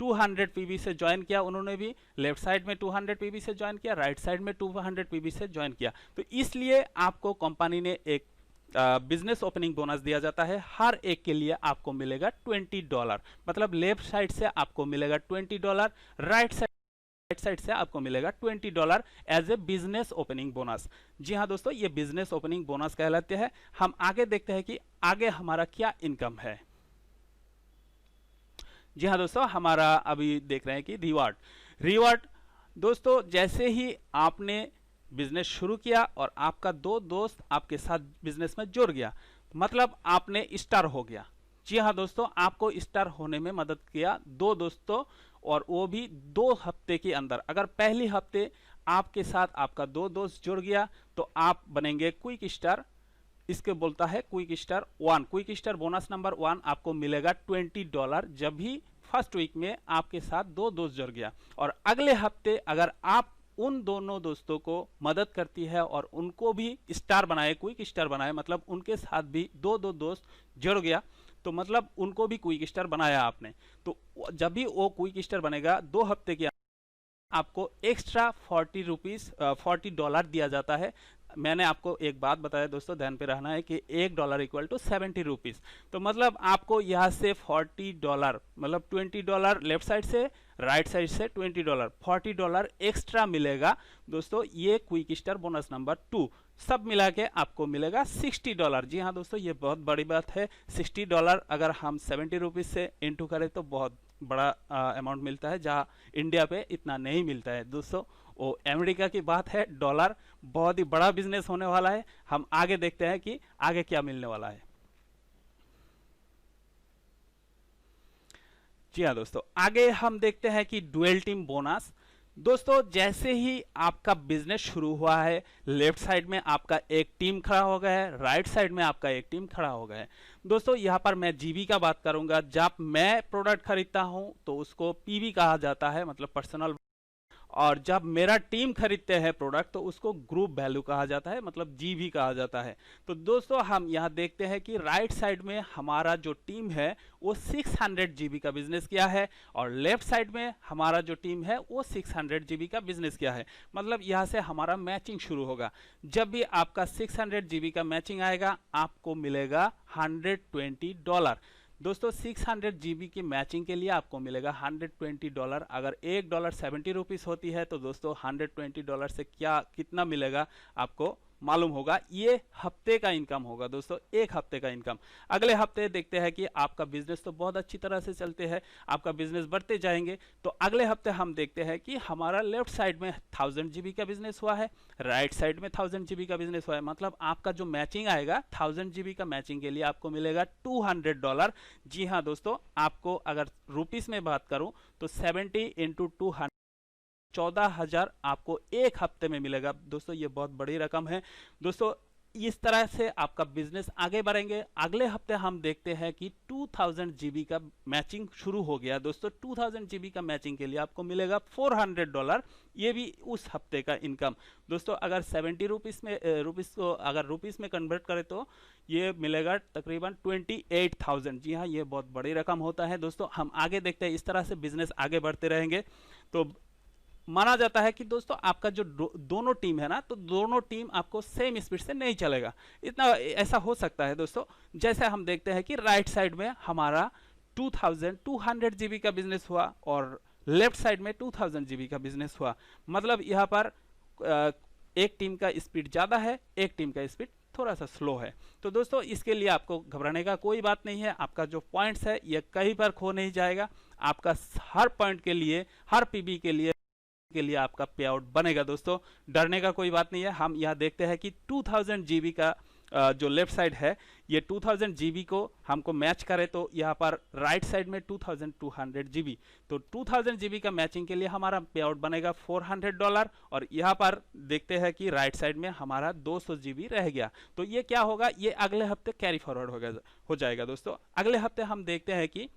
200 पीवी से ज्वाइन किया, उन्होंने भी लेफ्ट साइड में 200 पीवी से ज्वाइन किया, राइट साइड में 200 पीवी से ज्वाइन किया। तो इसलिए आपको कंपनी ने एक बिजनेस ओपनिंग बोनस दिया जाता है। हर एक के लिए आपको मिलेगा $20। मतलब लेफ्ट साइड से आपको मिलेगा $20, राइट साइड से आपको मिलेगा $20 as a business opening bonus. जी हाँ दोस्तों, ये बिजनेस ओपनिंग बोनस कहलाते हैं। हम आगे देखते हैं कि आगे हमारा क्या इनकम है। जी हाँ दोस्तों, हमारा अभी देख रहे हैं कि रिवार्ड दोस्तों जैसे ही आपने बिजनेस शुरू किया और आपका 2 दोस्त आपके साथ बिजनेस में जुड़ गया, मतलब आपने स्टार हो गया। जी हाँ दोस्तों, आपको स्टार होने में मदद किया 2 दोस्तों और वो भी 2 हफ्ते के अंदर। अगर पहले हफ्ते आपके साथ आपका 2 दोस्त जुड़ गया तो आप बनेंगे क्विक स्टार। इसके बोलता है quick star 1। Quick star bonus number 1 आपको मिलेगा $20 जब भी फर्स्ट वीक में आपके साथ 2 दोस्त जुड़ गया। और अगले हफ्ते अगर आप उन दोनों दोस्तों को मदद करती है और उनको भी स्टार बनाए, क्विक स्टार बनाए, मतलब उनके साथ भी 2 दोस्त जुड़ गया, तो मतलब उनको भी क्विक स्टार बनाया आपने। तो जब भी वो क्विक स्टार बनेगा 2 हफ्ते के आपको एक्स्ट्रा $40 दिया जाता है। मैंने आपको एक बात बताया दोस्तों, ध्यान पे रहना है कि $1 इक्वल टू 70 रुपीज। तो मतलब आपको यहाँ से $40 मतलब $20 लेफ्ट साइड से, राइट साइड से $20 $40 एक्स्ट्रा मिलेगा दोस्तों। ये क्विक स्टार बोनस नंबर 2 सब मिला के आपको मिलेगा $60। जी हाँ दोस्तों, ये बहुत बड़ी बात है। $60 अगर हम 70 रुपीज से इंटू करें तो बहुत बड़ा अमाउंट मिलता है, जहाँ इंडिया पे इतना नहीं मिलता है दोस्तों। वो अमेरिका की बात है, डॉलर बहुत ही बड़ा बिजनेस होने वाला है। हम आगे देखते हैं कि आगे क्या मिलने वाला है। जी हाँ दोस्तों, आगे हम देखते हैं कि डुअल टीम बोनस। दोस्तों जैसे ही आपका बिजनेस शुरू हुआ है, लेफ्ट साइड में आपका एक टीम खड़ा हो गया है, राइट साइड में आपका एक टीम खड़ा हो गया है। दोस्तों यहाँ पर मैं जीबी का बात करूंगा। जब मैं प्रोडक्ट खरीदता हूं तो उसको पीवी कहा जाता है, मतलब पर्सनल, और जब मेरा टीम खरीदते हैं प्रोडक्ट तो उसको ग्रुप वैल्यू कहा जाता है, मतलब जीवी कहा जाता है। तो दोस्तों हम यहाँ देखते हैं कि राइट साइड में हमारा जो टीम है वो 600 जीबी का बिजनेस किया है, और लेफ्ट साइड में हमारा जो टीम है वो 600 जीबी का बिजनेस किया है। मतलब यहाँ से हमारा मैचिंग शुरू होगा। जब भी आपका 600 जीबी का मैचिंग आएगा आपको मिलेगा $120। दोस्तों 600 जीबी की मैचिंग के लिए आपको मिलेगा $120। अगर $1 70 रुपीस होती है तो दोस्तों $120 से कितना मिलेगा आपको मालूम होगा। ये हफ्ते का इनकम होगा दोस्तों, एक हफ्ते का इनकम। अगले हफ्ते देखते हैं कि आपका बिजनेस तो बहुत अच्छी तरह से चलते हैं, आपका बिजनेस बढ़ते जाएंगे। तो अगले हफ्ते हम देखते हैं कि हमारा लेफ्ट साइड में 1000 जीबी का बिजनेस हुआ है, राइट साइड में 1000 जीबी का बिजनेस हुआ है। मतलब आपका जो मैचिंग आएगा 1000 जीबी का मैचिंग के लिए आपको मिलेगा $200। जी हाँ दोस्तों, आपको अगर रुपीस में बात करूं तो 70 इंटू 200 14,000 आपको एक हफ्ते में मिलेगा। दोस्तों ये बहुत बड़ी रकम है। दोस्तों इस तरह से आपका बिजनेस आगे बढ़ेंगे। अगले हफ्ते हम देखते हैं कि 2000 जीबी का मैचिंग शुरू हो गया। दोस्तों 2000 जीबी का मैचिंग के लिए आपको मिलेगा $400। ये भी उस हफ्ते का इनकम। दोस्तों अगर 70 रुपीस में रुपीस को अगर रुपीस में कन्वर्ट करें तो ये मिलेगा तकरीबन 28,000। जी हाँ, ये बहुत बड़ी रकम होता है। दोस्तों हम आगे देखते हैं, इस तरह से बिजनेस आगे बढ़ते रहेंगे। तो माना जाता है कि दोस्तों आपका जो दोनों टीम है ना, तो दोनों टीम आपको सेम स्पीड से नहीं चलेगा। इतना ऐसा हो सकता है दोस्तों, जैसे हम देखते हैं कि राइट साइड में हमारा 2200 जीबी का बिजनेस हुआ और लेफ्ट साइड में 2000 जीबी का बिजनेस हुआ। मतलब यहाँ पर एक टीम का स्पीड ज़्यादा है, एक टीम का स्पीड थोड़ा सा स्लो है। तो दोस्तों इसके लिए आपको घबराने का कोई बात नहीं है। आपका जो पॉइंट्स है ये कहीं पर खो नहीं जाएगा। आपका हर पॉइंट के लिए, हर पीबी के लिए आपका पे आउट बनेगा। दोस्तों डरने का कोई बात नहीं है। हम यहाँ देखते हैं कि 2000 जीबी का जो लेफ्ट साइड है, ये 2000 जीबी को हमको मैच करे तो यहाँ पर राइट साइड में 2200 जीबी, तो 2000 जीबी का मैचिंग के लिए हमारा पे आउट बनेगा $400। और यहाँ पर देखते हैं कि राइट साइड में हमारा 200 जीबी रह गया। तो ये क्या होगा, ये अगले हफ्ते कैरी फॉरवर्ड हो जाएगा। दोस्तों अगले हफ्ते हम देखते हैं कि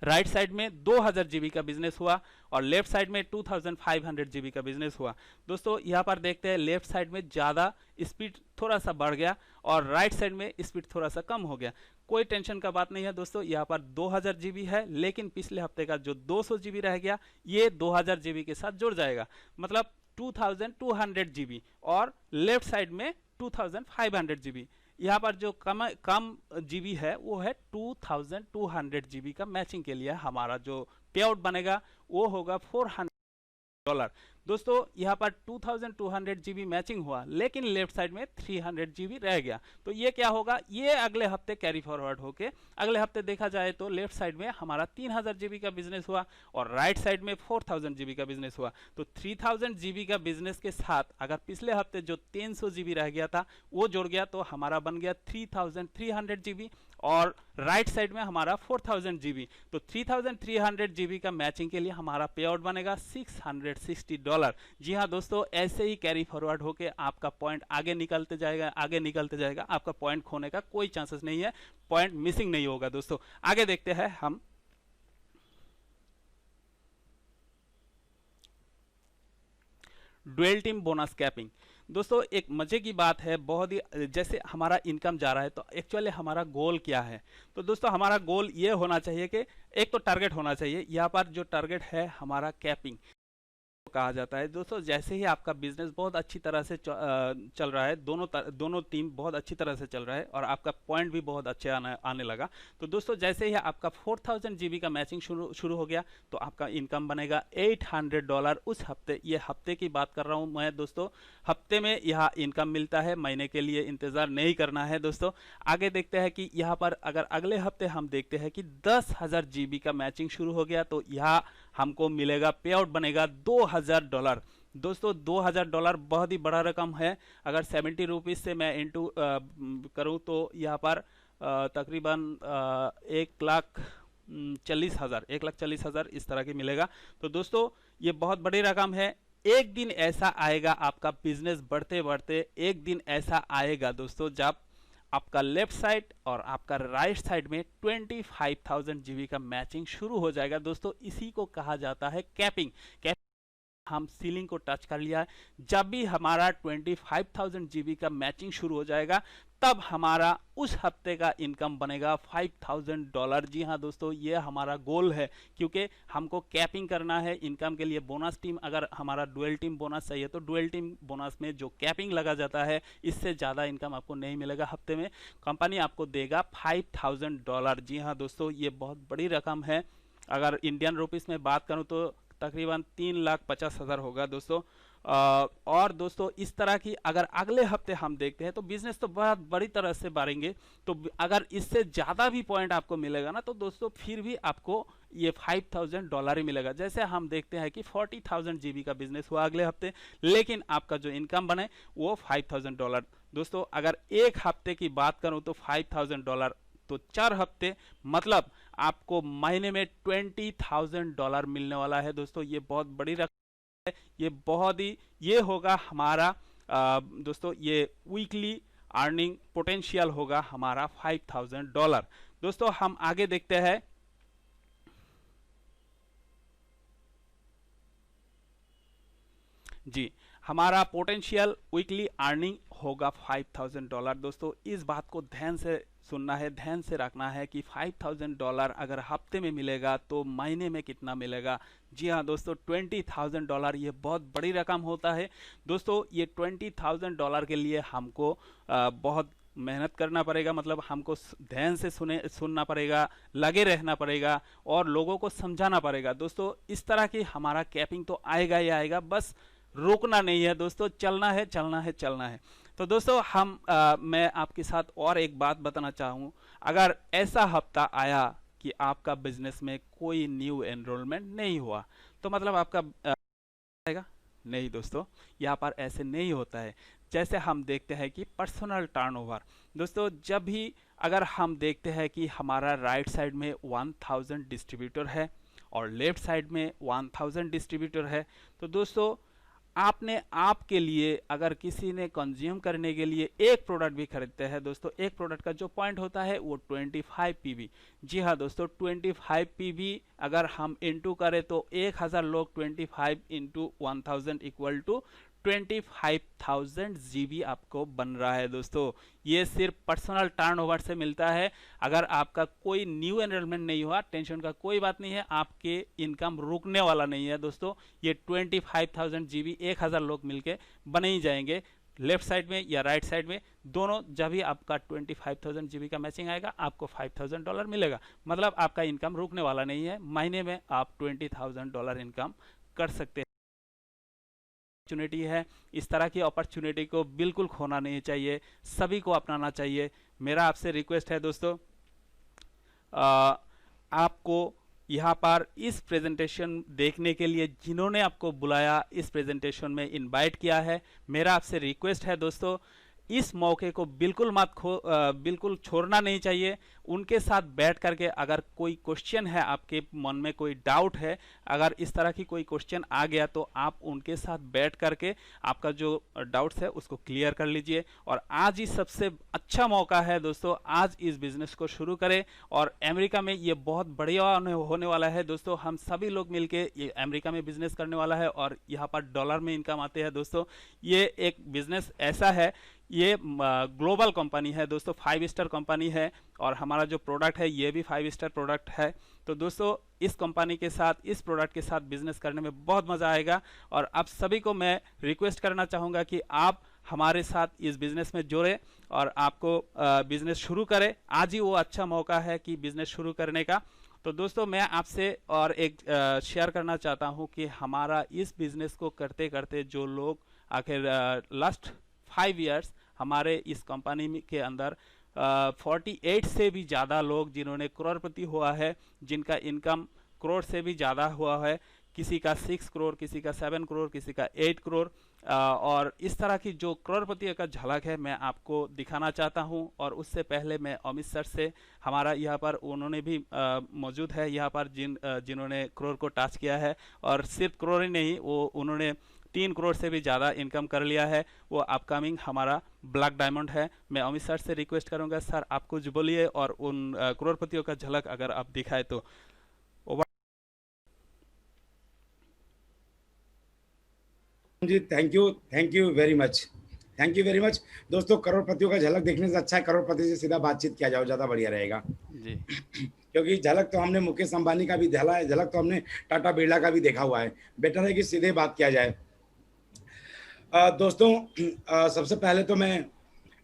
राइट साइड में 2000 जीबी का बिजनेस हुआ और लेफ्ट साइड में 2500 जीबी का बिजनेस हुआ। दोस्तों यहाँ पर देखते हैं लेफ्ट साइड में ज़्यादा स्पीड थोड़ा सा बढ़ गया और राइट साइड में स्पीड थोड़ा सा कम हो गया। कोई टेंशन का बात नहीं है दोस्तों, यहाँ पर 2000 जीबी है, लेकिन पिछले हफ्ते का जो 200 जीबी रह गया ये 2000 जीबी के साथ जुड़ जाएगा। मतलब 2200 जीबी और लेफ्ट साइड में 2500 जीबी। यहाँ पर जो कम जीबी है वो है 2200 जीबी का। मैचिंग के लिए हमारा जो पे आउट बनेगा वो होगा $400। दोस्तों यहाँ पर 2200 जीबी मैचिंग हुआ, लेकिन लेफ्ट साइड में 300 जीबी रह गया। तो ये क्या होगा, ये अगले हफ्ते कैरी फॉरवर्ड होके अगले हफ्ते देखा जाए तो लेफ्ट साइड में हमारा 3000 जीबी का बिजनेस हुआ और राइट साइड में 4000 जीबी का बिजनेस हुआ। तो 3000 जीबी का बिजनेस के साथ अगर पिछले हफ्ते जो 300 जीबी रह गया था वो जुड़ गया तो हमारा बन गया 3300 जीबी और राइट साइड में हमारा 4000 जीबी। तो 3300 जीबी का मैचिंग के लिए हमारा पे आउट बनेगा $660। जी हाँ दोस्तों, ऐसे ही कैरी फॉरवर्ड होके आपका पॉइंट आगे निकलते जाएगा, आगे निकलते जाएगा। आपका पॉइंट खोने का कोई चांसेस नहीं है, पॉइंट मिसिंग नहीं होगा। दोस्तों आगे देखते हैं हम डुअल टीम बोनस कैपिंग। दोस्तों एक मजे की बात है, बहुत ही जैसे हमारा इनकम जा रहा है तो एक्चुअली हमारा गोल क्या है। तो दोस्तों हमारा गोल ये होना चाहिए कि एक तो टारगेट होना चाहिए। यहाँ पर जो टारगेट है हमारा कैपिंग कहा जाता है। दोस्तों जैसे ही आपका बिजनेस बहुत अच्छी तरह से चल रहा है, दोनों टीम बहुत अच्छी तरह से चल रहा है और आपका पॉइंट भी बहुत अच्छे आने लगा, तो दोस्तों जैसे ही आपका 4000 जीबी का मैचिंग शुरू हो गया तो आपका इनकम बनेगा $800 उस हफ्ते। ये हफ्ते की बात कर रहा हूँ मैं दोस्तों, हफ्ते में यह इनकम मिलता है, महीने के लिए इंतजार नहीं करना है। दोस्तों आगे देखते हैं कि यहाँ पर अगर अगले हफ्ते हम देखते हैं कि 10,000 जीबी का मैचिंग शुरू हो गया तो यहाँ हमको मिलेगा पे आउट बनेगा $2000। दोस्तों $2000 बहुत ही बड़ा रकम है। अगर 70 रुपीज़ से मैं इंटू करूँ तो यहाँ पर तकरीबन 1 लाख 40,000, 1,40,000 इस तरह की मिलेगा। तो दोस्तों ये बहुत बड़ी रकम है। एक दिन ऐसा आएगा आपका बिजनेस बढ़ते बढ़ते, एक दिन ऐसा आएगा दोस्तों जब आपका लेफ्ट साइड और आपका राइट साइड में 25,000 जीबी का मैचिंग शुरू हो जाएगा। दोस्तों इसी को कहा जाता है कैपिंग। हम सीलिंग को टच कर लिया है। जब भी हमारा 25,000 जीबी का मैचिंग शुरू हो जाएगा तब हमारा उस हफ्ते का इनकम बनेगा $5,000। जी हाँ दोस्तों, ये हमारा गोल है, क्योंकि हमको कैपिंग करना है इनकम के लिए। बोनस टीम, अगर हमारा डुअल टीम बोनस चाहिए तो डुअल टीम बोनस में जो कैपिंग लगा जाता है, इससे ज़्यादा इनकम आपको नहीं मिलेगा हफ्ते में। कंपनी आपको देगा $5,000। जी हाँ दोस्तों, ये बहुत बड़ी रकम है। अगर इंडियन रुपीज़ में बात करूँ तो तकरीबन 3,50,000 होगा दोस्तों। और दोस्तों इस तरह की अगर अगले हफ्ते हम देखते हैं तो बिजनेस तो बहुत बड़ी तरह से बढ़ेंगे। तो अगर इससे ज़्यादा भी पॉइंट आपको मिलेगा ना, तो दोस्तों फिर भी आपको ये $5,000 ही मिलेगा। जैसे हम देखते हैं कि 40,000 जीबी का बिजनेस हुआ अगले हफ्ते, लेकिन आपका जो इनकम बने वो $5,000। दोस्तों अगर एक हफ्ते की बात करूं तो $5,000, तो 4 हफ्ते मतलब आपको महीने में $20,000 मिलने वाला है। दोस्तों ये बहुत बड़ी रकम है। ये बहुत ही, ये होगा हमारा दोस्तों ये वीकली अर्निंग पोटेंशियल होगा हमारा $5,000। दोस्तों हम आगे देखते हैं। जी, हमारा पोटेंशियल वीकली अर्निंग होगा $5,000। दोस्तों इस बात को ध्यान से सुनना है, ध्यान से रखना है कि $5,000 अगर हफ्ते में मिलेगा तो महीने में कितना मिलेगा। जी हाँ दोस्तों, $20,000 ये बहुत बड़ी रकम होता है। दोस्तों ये $20,000 के लिए हमको बहुत मेहनत करना पड़ेगा, मतलब हमको ध्यान से सुनना पड़ेगा, लगे रहना पड़ेगा और लोगों को समझाना पड़ेगा। दोस्तों इस तरह की हमारा कैपिंग तो आएगा ही आएगा, बस रुकना नहीं है दोस्तों, चलना है चलना है चलना है। तो दोस्तों मैं आपके साथ और एक बात बताना चाहूँ। अगर ऐसा हफ्ता आया कि आपका बिजनेस में कोई न्यू एनरोलमेंट नहीं हुआ, तो मतलब आपका आएगा नहीं दोस्तों, यहाँ पर ऐसे नहीं होता है। जैसे हम देखते हैं कि पर्सनल टर्नओवर, दोस्तों जब भी अगर हम देखते हैं कि हमारा राइट साइड में 1000 डिस्ट्रीब्यूटर है और लेफ्ट साइड में 1000 डिस्ट्रीब्यूटर है, तो दोस्तों आपने आपके लिए अगर किसी ने कंज्यूम करने के लिए एक प्रोडक्ट भी खरीदते हैं, दोस्तों एक प्रोडक्ट का जो पॉइंट होता है वो 25 पीवी। जी हाँ दोस्तों, 25 पीवी अगर हम इनटू करें तो 1000 लोग 25 इंटू 1000 इक्वल टू 25,000 जीबी आपको बन रहा है। दोस्तों ये सिर्फ पर्सनल टर्नओवर से मिलता है। अगर आपका कोई न्यू एनरोलमेंट नहीं हुआ, टेंशन का कोई बात नहीं है, आपके इनकम रुकने वाला नहीं है। दोस्तों ये 25,000 जीबी 1000 लोग मिलके बने ही जाएंगे, लेफ्ट साइड में या राइट साइड में दोनों। जब भी आपका 25,000 जीबी का मैचिंग आएगा आपको $5,000 मिलेगा, मतलब आपका इनकम रुकने वाला नहीं है। महीने में आप $20,000 इनकम कर सकते हैं। अपॉर्चुनिटी है, इस तरह की अपॉर्चुनिटी को बिल्कुल खोना नहीं चाहिए, सभी को अपनाना चाहिए। मेरा आपसे रिक्वेस्ट है दोस्तों, आपको यहाँ पर इस प्रेजेंटेशन देखने के लिए जिन्होंने आपको बुलाया, इस प्रेजेंटेशन में इनवाइट किया है, मेरा आपसे रिक्वेस्ट है दोस्तों, इस मौके को बिल्कुल बिल्कुल छोड़ना नहीं चाहिए। उनके साथ बैठ करके अगर कोई क्वेश्चन है, आपके मन में कोई डाउट है, अगर इस तरह की कोई क्वेश्चन आ गया तो आप उनके साथ बैठ करके आपका जो डाउट्स है उसको क्लियर कर लीजिए। और आज ही सबसे अच्छा मौका है दोस्तों, आज इस बिजनेस को शुरू करें। और अमेरिका में ये बहुत बढ़िया होने वाला है दोस्तों, हम सभी लोग मिलके ये अमेरिका में बिजनेस करने वाला है और यहाँ पर डॉलर में इनकम आते हैं दोस्तों। ये एक बिजनेस ऐसा है, ये ग्लोबल कंपनी है दोस्तों, 5 स्टार कंपनी है और हमारा जो प्रोडक्ट है ये भी 5 स्टार प्रोडक्ट है। तो दोस्तों इस कंपनी के साथ, इस प्रोडक्ट के साथ बिजनेस करने में बहुत मज़ा आएगा। और आप सभी को मैं रिक्वेस्ट करना चाहूँगा कि आप हमारे साथ इस बिजनेस में जुड़े और आपको बिजनेस शुरू करें। आज ही वो अच्छा मौका है कि बिजनेस शुरू करने का। तो दोस्तों मैं आपसे और एक शेयर करना चाहता हूँ कि हमारा इस बिजनेस को करते करते जो लोग आखिर लास्ट 5 इयर्स हमारे इस कंपनी के अंदर 48 से भी ज़्यादा लोग जिन्होंने करोड़पति हुआ है, जिनका इनकम करोड़ से भी ज़्यादा हुआ है, किसी का 6 करोड़, किसी का 7 करोड़, किसी का 8 करोड़, और इस तरह की जो करोड़पति का झलक है मैं आपको दिखाना चाहता हूं। और उससे पहले मैं अमित सर से, हमारा यहाँ पर उन्होंने भी मौजूद है यहाँ पर, जिन्होंने करोड़ को टच किया है, और सिर्फ करोड़ ही नहीं, वो उन्होंने 3 करोड़ से भी ज़्यादा इनकम कर लिया है। वो अपकमिंग हमारा ब्लैक डायमंड है। मैं अमित सर से रिक्वेस्ट करूंगा, सर आप कुछ बोलिए और उन करोड़पतियों का झलक अगर आप दिखाए तो। जी thank you very much, thank you very much. दोस्तों, करोड़पतियों का झलक देखने से अच्छा है करोड़पति से सीधा बातचीत किया जाओ, ज़्यादा बढ़िया रहेगा जी। क्योंकि झलक तो हमने मुकेश अंबानी का भी देखा है, झलक तो हमने टाटा बिरला का भी देखा हुआ है। बेटर है कि सीधे बात किया जाए। दोस्तों, सबसे पहले तो मैं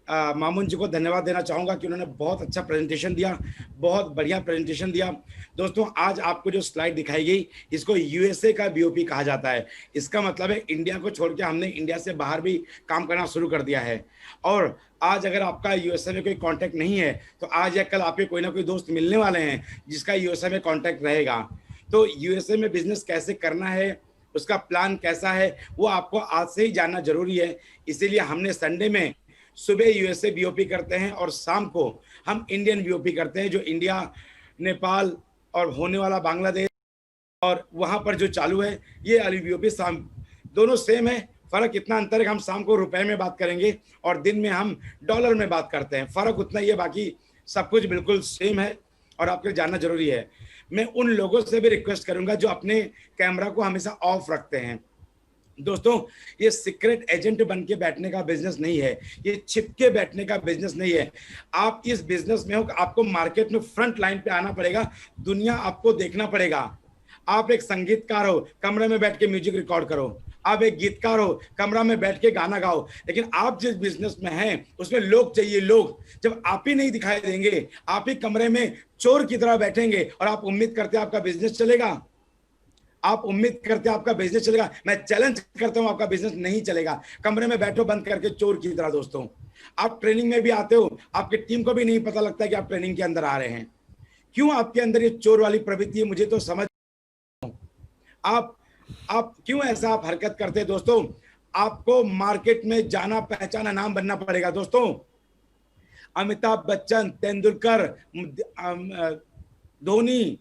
मामून जी को धन्यवाद देना चाहूँगा कि उन्होंने बहुत अच्छा प्रेजेंटेशन दिया, बहुत बढ़िया प्रेजेंटेशन दिया। दोस्तों, आज आपको जो स्लाइड दिखाई गई, इसको यूएसए का बीओपी कहा जाता है। इसका मतलब है इंडिया को छोड़ के हमने इंडिया से बाहर भी काम करना शुरू कर दिया है। और आज अगर आपका यूएसए में कोई कांटेक्ट नहीं है तो आज या कल आपके कोई ना कोई दोस्त मिलने वाले हैं जिसका यूएसए में कांटेक्ट रहेगा। तो यूएसए में बिजनेस कैसे करना है, उसका प्लान कैसा है, वो आपको आज से ही जानना जरूरी है। इसीलिए हमने संडे में सुबह यूएसए बीओपी करते हैं और शाम को हम इंडियन बीओपी करते हैं, जो इंडिया, नेपाल और होने वाला बांग्लादेश और वहां पर जो चालू है, ये वाली बीओपी शाम दोनों सेम है। फर्क इतना अंतर है कि हम शाम को रुपए में बात करेंगे और दिन में हम डॉलर में बात करते हैं। फर्क उतना ही है, बाकी सब कुछ बिल्कुल सेम है और आपको जानना जरूरी है। मैं उन लोगों से भी रिक्वेस्ट करूंगा जो अपने कैमरा को हमेशा ऑफ रखते हैं। दोस्तों, ये सीक्रेट एजेंट बन के बैठने का बिजनेस नहीं है, ये छिप के बैठने का बिजनेस नहीं है। आप इस बिजनेस में हो, आपको मार्केट में फ्रंट लाइन पे आना पड़ेगा, दुनिया आपको देखना पड़ेगा। आप एक संगीतकार हो, कमरे में बैठ के म्यूजिक रिकॉर्ड करो। आप एक गीतकार हो, कमरा में बैठ के गाना गाओ। लेकिन आप जिस बिजनेस में हैं उसमें लोग चाहिए, लोग। जब आप ही नहीं दिखाई देंगे, आप ही कमरे में चोर की तरह बैठेंगे और आप उम्मीद करते आपका बिजनेस चलेगा, आप उम्मीद करते आपका बिजनेस चलेगा, मैं चैलेंज करता हूं आपका बिजनेस नहीं चलेगा। कमरे में बैठो बंद करके चोर की तरह। दोस्तों, आप ट्रेनिंग में भी आते हो, आपकी टीम को भी नहीं पता लगता है कि आप ट्रेनिंग के अंदर आ रहे हैं। क्यों आपके अंदर ये चोर वाली प्रवृत्ति है, मुझे तो समझ। आप क्यों ऐसा आप हरकत करते हैं? दोस्तों, आपको मार्केट में जाना पहचाना नाम बनना पड़ेगा। दोस्तों, अमिताभ बच्चन, तेंदुलकर, धोनी,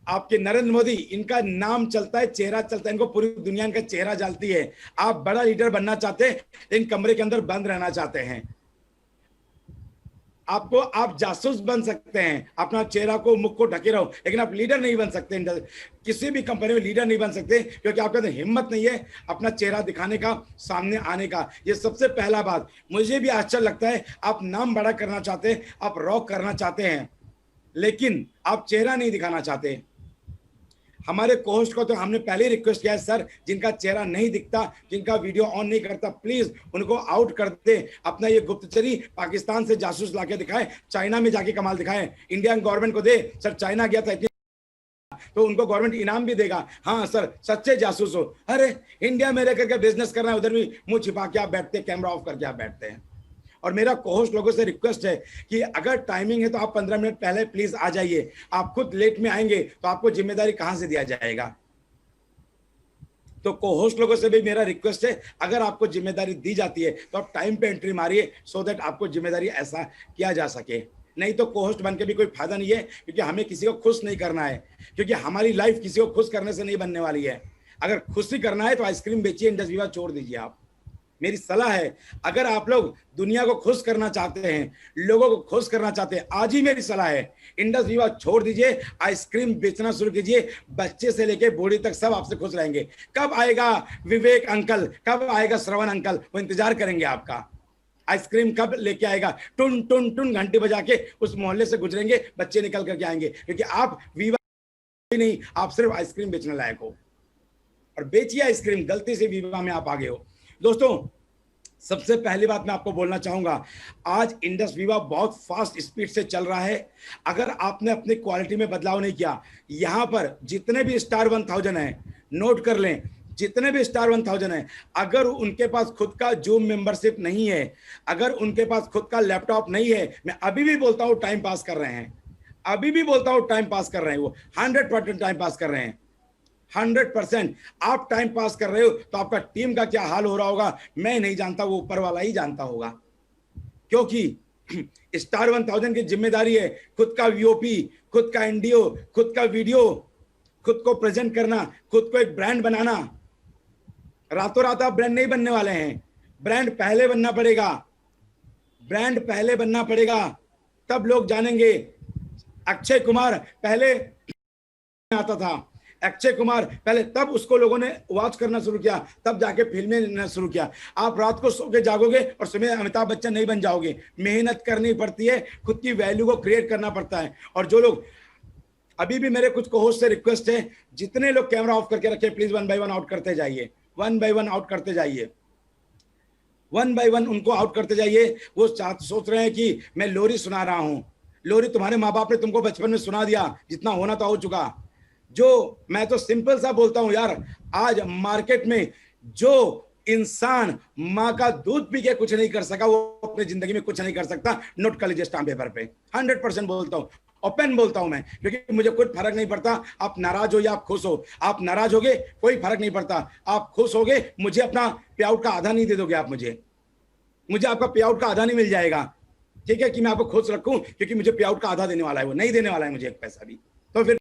आपके नरेंद्र मोदी, इनका नाम चलता है, चेहरा चलता है, इनको पूरी दुनिया इनका चेहरा जलती है। आप बड़ा लीडर बनना चाहते हैं लेकिन कमरे के अंदर बंद रहना चाहते हैं। आप जासूस बन सकते हैं, अपना चेहरा को, मुख को ढके रहो, लेकिन आप लीडर नहीं बन सकते। किसी भी कंपनी में लीडर नहीं बन सकते क्योंकि आपके अंदर हिम्मत नहीं है अपना चेहरा दिखाने का, सामने आने का। ये सबसे पहला बात। मुझे भी आश्चर्य लगता है, आप नाम बड़ा करना चाहते हैं, आप रॉक करना चाहते हैं, लेकिन आप चेहरा नहीं दिखाना चाहते। हमारे कोहोस्ट को तो हमने पहले ही रिक्वेस्ट किया है, सर जिनका चेहरा नहीं दिखता, जिनका वीडियो ऑन नहीं करता, प्लीज उनको आउट कर दे। अपना ये गुप्तचरी पाकिस्तान से जासूस लाके दिखाए, चाइना में जाके कमाल दिखाए, इंडियन गवर्नमेंट को दे, सर चाइना गया था इतनी, तो उनको गवर्नमेंट इनाम भी देगा। हाँ सर, सच्चे जासूस हो। अरे इंडिया में रह करके बिजनेस करना है, उधर भी मुंह छिपा के आप बैठते, कैमरा ऑफ करके आप बैठते हैं। और मेरा कोहोस्ट लोगों से रिक्वेस्ट है कि अगर टाइमिंग है तो आप 15 मिनट पहले प्लीज आ जाइए। आप खुद लेट में आएंगे तो आपको जिम्मेदारी कहां से दिया जाएगा? तो कोहोस्ट लोगों से भी मेरा रिक्वेस्ट है, अगर आपको जिम्मेदारी दी जाती है तो आप टाइम पे एंट्री मारिए, सो दैट आपको जिम्मेदारी ऐसा किया जा सके। नहीं तो कोहोस्ट बन के भी कोई फायदा नहीं है, क्योंकि हमें किसी को खुश नहीं करना है, क्योंकि हमारी लाइफ किसी को खुश करने से नहीं बनने वाली है। अगर खुशी करना है तो आइसक्रीम बेचिए, इंडस विवा छोड़ दीजिए। आप, मेरी सलाह है, अगर आप लोग दुनिया को खुश करना चाहते हैं, लोगों को खुश करना चाहते हैं, आज ही मेरी सलाह है, इंडस विवा छोड़ दीजिए, आइसक्रीम बेचना शुरू कीजिए। बच्चे से लेके बूढ़ी तक सब आपसे खुश रहेंगे। कब आएगा विवेक अंकल, कब आएगा श्रवण अंकल, वो इंतजार करेंगे आपका। आइसक्रीम कब लेके आएगा, टुन टुन टुन घंटी बजा के उस मोहल्ले से गुजरेंगे, बच्चे निकल करके आएंगे, क्योंकि आप विवा नहीं, आप सिर्फ आइसक्रीम बेचने लायक हो। और बेचिए आइसक्रीम, गलती से विवा में आप आगे हो। दोस्तों, सबसे पहली बात मैं आपको बोलना चाहूंगा, आज इंडस विवा बहुत फास्ट स्पीड से चल रहा है। अगर आपने अपनी क्वालिटी में बदलाव नहीं किया, यहां पर जितने भी स्टार 1000 है, नोट कर लें, जितने भी स्टार 1000 है, अगर उनके पास खुद का जूम मेंबरशिप नहीं है, अगर उनके पास खुद का लैपटॉप नहीं है, मैं अभी भी बोलता हूं टाइम पास कर रहे हैं, अभी भी बोलता हूं टाइम पास कर रहे हैं, वो 100% टाइम पास कर रहे हैं। 100%। आप टाइम पास कर रहे हो तो आपका टीम का क्या हाल हो रहा होगा मैं नहीं जानता, वो ऊपर वाला ही जानता होगा। क्योंकि स्टार 1000 की जिम्मेदारी है खुद का वीओपी, खुद का एनडीओ, खुद का वीडियो, खुद को प्रेजेंट करना, खुद को एक ब्रांड बनाना। रातों रात आप ब्रांड नहीं बनने वाले हैं, ब्रांड पहले बनना पड़ेगा, ब्रांड पहले बनना पड़ेगा, तब लोग जानेंगे। अक्षय कुमार पहले आता था, अक्षय कुमार पहले, तब उसको लोगों ने वॉच करना शुरू किया, तब जाके फिल्में लेना शुरू किया। आप रात को सो के जागोगे और सुबह अमिताभ बच्चन नहीं बन जाओगे। मेहनत करनी पड़ती है, खुद की वैल्यू को क्रिएट करना पड़ता है। और जो लोग अभी भी, मेरे कुछ को-होस्ट से रिक्वेस्ट है, जितने लोग कैमरा ऑफ करके रखे प्लीज 1 बाय 1 आउट करते जाइए, 1 बाय 1 आउट करते जाइए, 1 बाय 1 उनको आउट करते जाइए। वो सोच रहे हैं कि मैं लोरी सुना रहा हूं। लोरी तुम्हारे माँ बाप ने तुमको बचपन में सुना दिया, जितना होना तो हो चुका। जो मैं तो सिंपल सा बोलता हूं यार, आज मार्केट में जो इंसान माँ का दूध पी के कुछ नहीं कर सका, वो अपनी जिंदगी में कुछ नहीं कर सकता। नोट कर लीजिए स्टाम्प पेपर पे, 100% बोलता हूं, ओपन बोलता हूं मैं, क्योंकि मुझे कोई फर्क नहीं पड़ता आप नाराज हो या आप खुश हो। आप नाराज होगे कोई फर्क नहीं पड़ता, आप खुश होगे मुझे अपना पे आउट का आधा नहीं दे दोगे आप, मुझे आपका पे आउट का आधा नहीं मिल जाएगा। ठीक है कि मैं आपको खुश रखूं, क्योंकि मुझे पे आउट का आधा देने वाला है, वो नहीं देने वाला है मुझे एक पैसा भी। तो फिर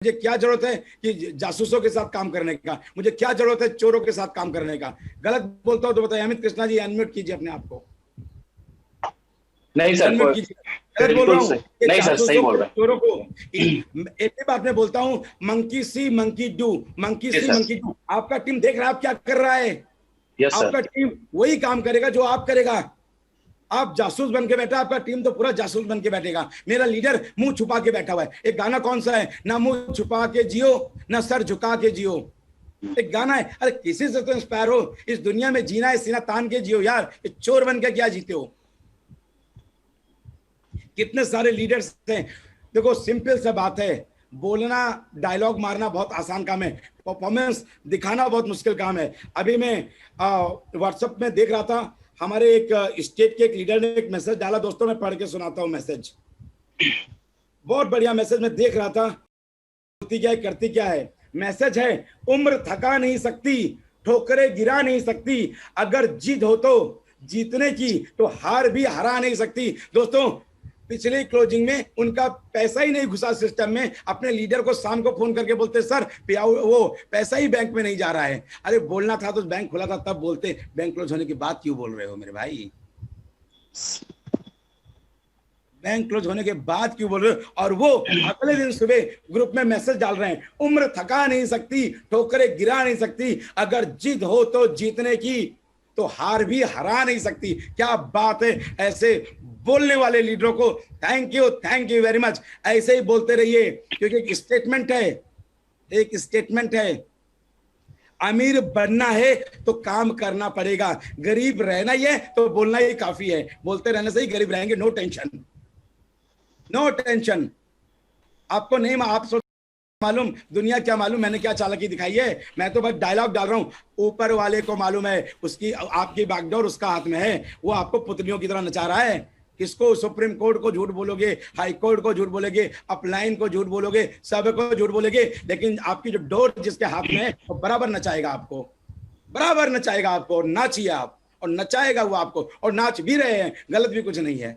मुझे क्या जरूरत है कि जासूसों के साथ काम करने का, मुझे क्या जरूरत है चोरों के साथ काम करने का। गलत बोलता हूं तो बताइए। अमित कृष्णा जी अनम्यूट कीजिए अपने आप को। नहीं सर, गलत बोल रहा हूँ, नहीं सर, सही बोल रहा हूँ। चोरों को एक बात मैं बोलता हूँ, monkey C monkey do, monkey C monkey do. आपका टीम देख रहा है आप क्या कर रहा है, आपका टीम वही काम करेगा जो आप करेगा। आप जासूस बन के बैठा, आपका टीम तो पूरा जासूस बन के बैठेगा। मेरा लीडर मुंह छुपा के बैठा हुआ है। एक गाना कौन सा है, ना मुंह छुपा के जियो ना सर झुका के जियो, एक गाना है। अरे किसी से तो इंस्पायर हो, इस दुनिया में जीना है सीना तान के जियो यार, चोर बन के क्या जीते हो। कितने सारे लीडर्स हैं। देखो सिंपल सा बात है, बोलना डायलॉग मारना बहुत आसान काम है, परफॉर्मेंस दिखाना बहुत मुश्किल काम है। अभी मैं व्हाट्सएप में देख रहा था, हमारे एक स्टेट के एक लीडर ने एक मैसेज डाला। दोस्तों मैं पढ़ के सुनाता हूँ मैसेज, बहुत बढ़िया मैसेज मैं देख रहा था। बोलती क्या है, करती क्या है। मैसेज है, उम्र थका नहीं सकती, ठोकरें गिरा नहीं सकती, अगर जिद हो तो जीतने की तो हार भी हरा नहीं सकती। दोस्तों पिछले क्लोजिंग में उनका पैसा ही नहीं घुसा सिस्टम में, अपने लीडर को शाम को फोन करके बोलते सर वो पैसा ही बैंक में नहीं जा रहा है। अरे बोलना था तो बैंक खुला था तब बोलते, बैंक क्लोज होने की बात क्यों बोल रहे हो मेरे भाई, बैंक क्लोज होने के बाद क्यों बोल रहे हो। और वो अगले दिन सुबह ग्रुप में मैसेज डाल रहे हैं, उम्र थका नहीं सकती, ठोकरें गिरा नहीं सकती, अगर जिद हो तो जीतने की तो हार भी हरा नहीं सकती। क्या बात है। ऐसे बोलने वाले लीडरों को थैंक यू वेरी मच। ऐसे ही बोलते रहिए, क्योंकि एक स्टेटमेंट है, एक स्टेटमेंट है, अमीर बनना है तो काम करना पड़ेगा, गरीब रहना ही है तो बोलना ही काफी है। बोलते रहने से ही गरीब रहेंगे। No tension, no tension. आपको नहीं, आप मालूम दुनिया क्या मालूम मैंने क्या चालाकी दिखाई है, मैं तो बस डायलॉग डाल रहा हूं। ऊपर वाले को मालूम है, उसकी आपकी बैकडोर उसका हाथ में है, वो आपको पुतलियों की तरह नचा रहा है। किसको, सुप्रीम कोर्ट को झूठ बोलोगे, हाई कोर्ट को झूठ बोलोगे, अपलाइन को झूठ बोलोगे, सब को झूठ बोलोगे, लेकिन आपकी जो डोर जिसके हाथ में है वो बराबर नचाएगा आपको, बराबर नचाएगा आपको। नाचिए आप, और नचाएगा वो आपको, और नाच भी रहे हैं, गलत भी कुछ नहीं है।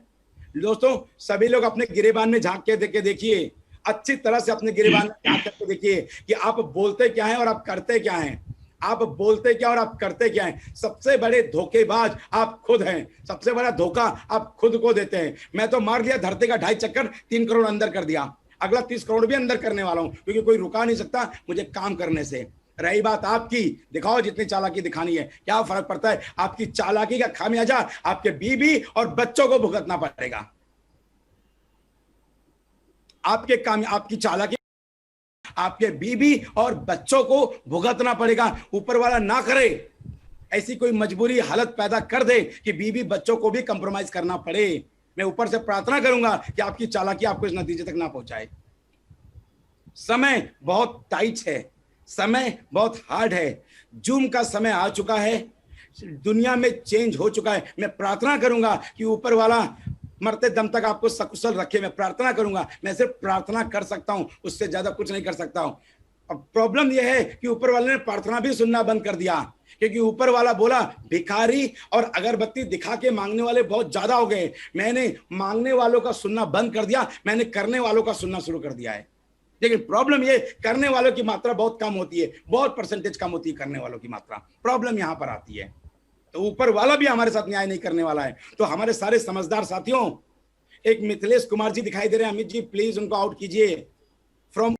दोस्तों सभी लोग अपने गिरेबान में झांक के देखिए, अच्छी तरह से अपने गिरेबान में झांक करके देखिए कि आप बोलते क्या हैं और आप करते क्या हैं। आप बोलते क्या और आप करते क्या हैं। सबसे बड़े धोखेबाज आप खुद हैं, सबसे बड़ा धोखा आप खुद को देते हैं। मैं तो मार दिया धरती का 2.5 चक्कर, 3 करोड़ अंदर कर दिया, अगला 30 करोड़ भी अंदर करने वाला हूं, क्योंकि कोई रुका नहीं सकता मुझे काम करने से। रही बात आपकी, दिखाओ जितनी चालाकी दिखानी है, क्या फर्क पड़ता है। आपकी चालाकी का खामियाजा आपके बीवी और बच्चों को भुगतना पड़ेगा। आपकी चालाकी आपके बीवी और बच्चों को भुगतना पड़ेगा। ऊपर वाला ना करे ऐसी कोई मजबूरी हालत पैदा कर दे कि बीवी बच्चों को भी कंप्रोमाइज करना पड़े। मैं ऊपर से प्रार्थना करूंगा कि आपकी चालाकी आपको इस नतीजे तक ना पहुंचाए। समय बहुत टाइट है, समय बहुत हार्ड है, जूम का समय आ चुका है, दुनिया में चेंज हो चुका है। मैं प्रार्थना करूंगा कि ऊपर वाला मरते दम तक आपको सकुशल रखे। मैं प्रार्थना करूंगा, मैं सिर्फ प्रार्थना कर सकता हूं, उससे ज्यादा कुछ नहीं कर सकता हूं। अब प्रॉब्लम यह है कि ऊपर वाले ने प्रार्थना भी सुनना बंद कर दिया, क्योंकि ऊपर वाला बोला भिखारी और अगरबत्ती दिखा के मांगने वाले बहुत ज्यादा हो गए। मैंने मांगने वालों का सुनना बंद कर दिया, मैंने करने वालों का सुनना शुरू कर दिया है। लेकिन प्रॉब्लम ये, करने वालों की मात्रा बहुत कम होती है, बहुत परसेंटेज कम होती है करने वालों की मात्रा। प्रॉब्लम यहां पर आती है। तो ऊपर वाला भी हमारे साथ न्याय नहीं करने वाला है। तो हमारे सारे समझदार साथियों, एक मिथिलेश कुमार जी दिखाई दे रहे हैं, अमित जी प्लीज उनको आउट कीजिए फ्रॉम।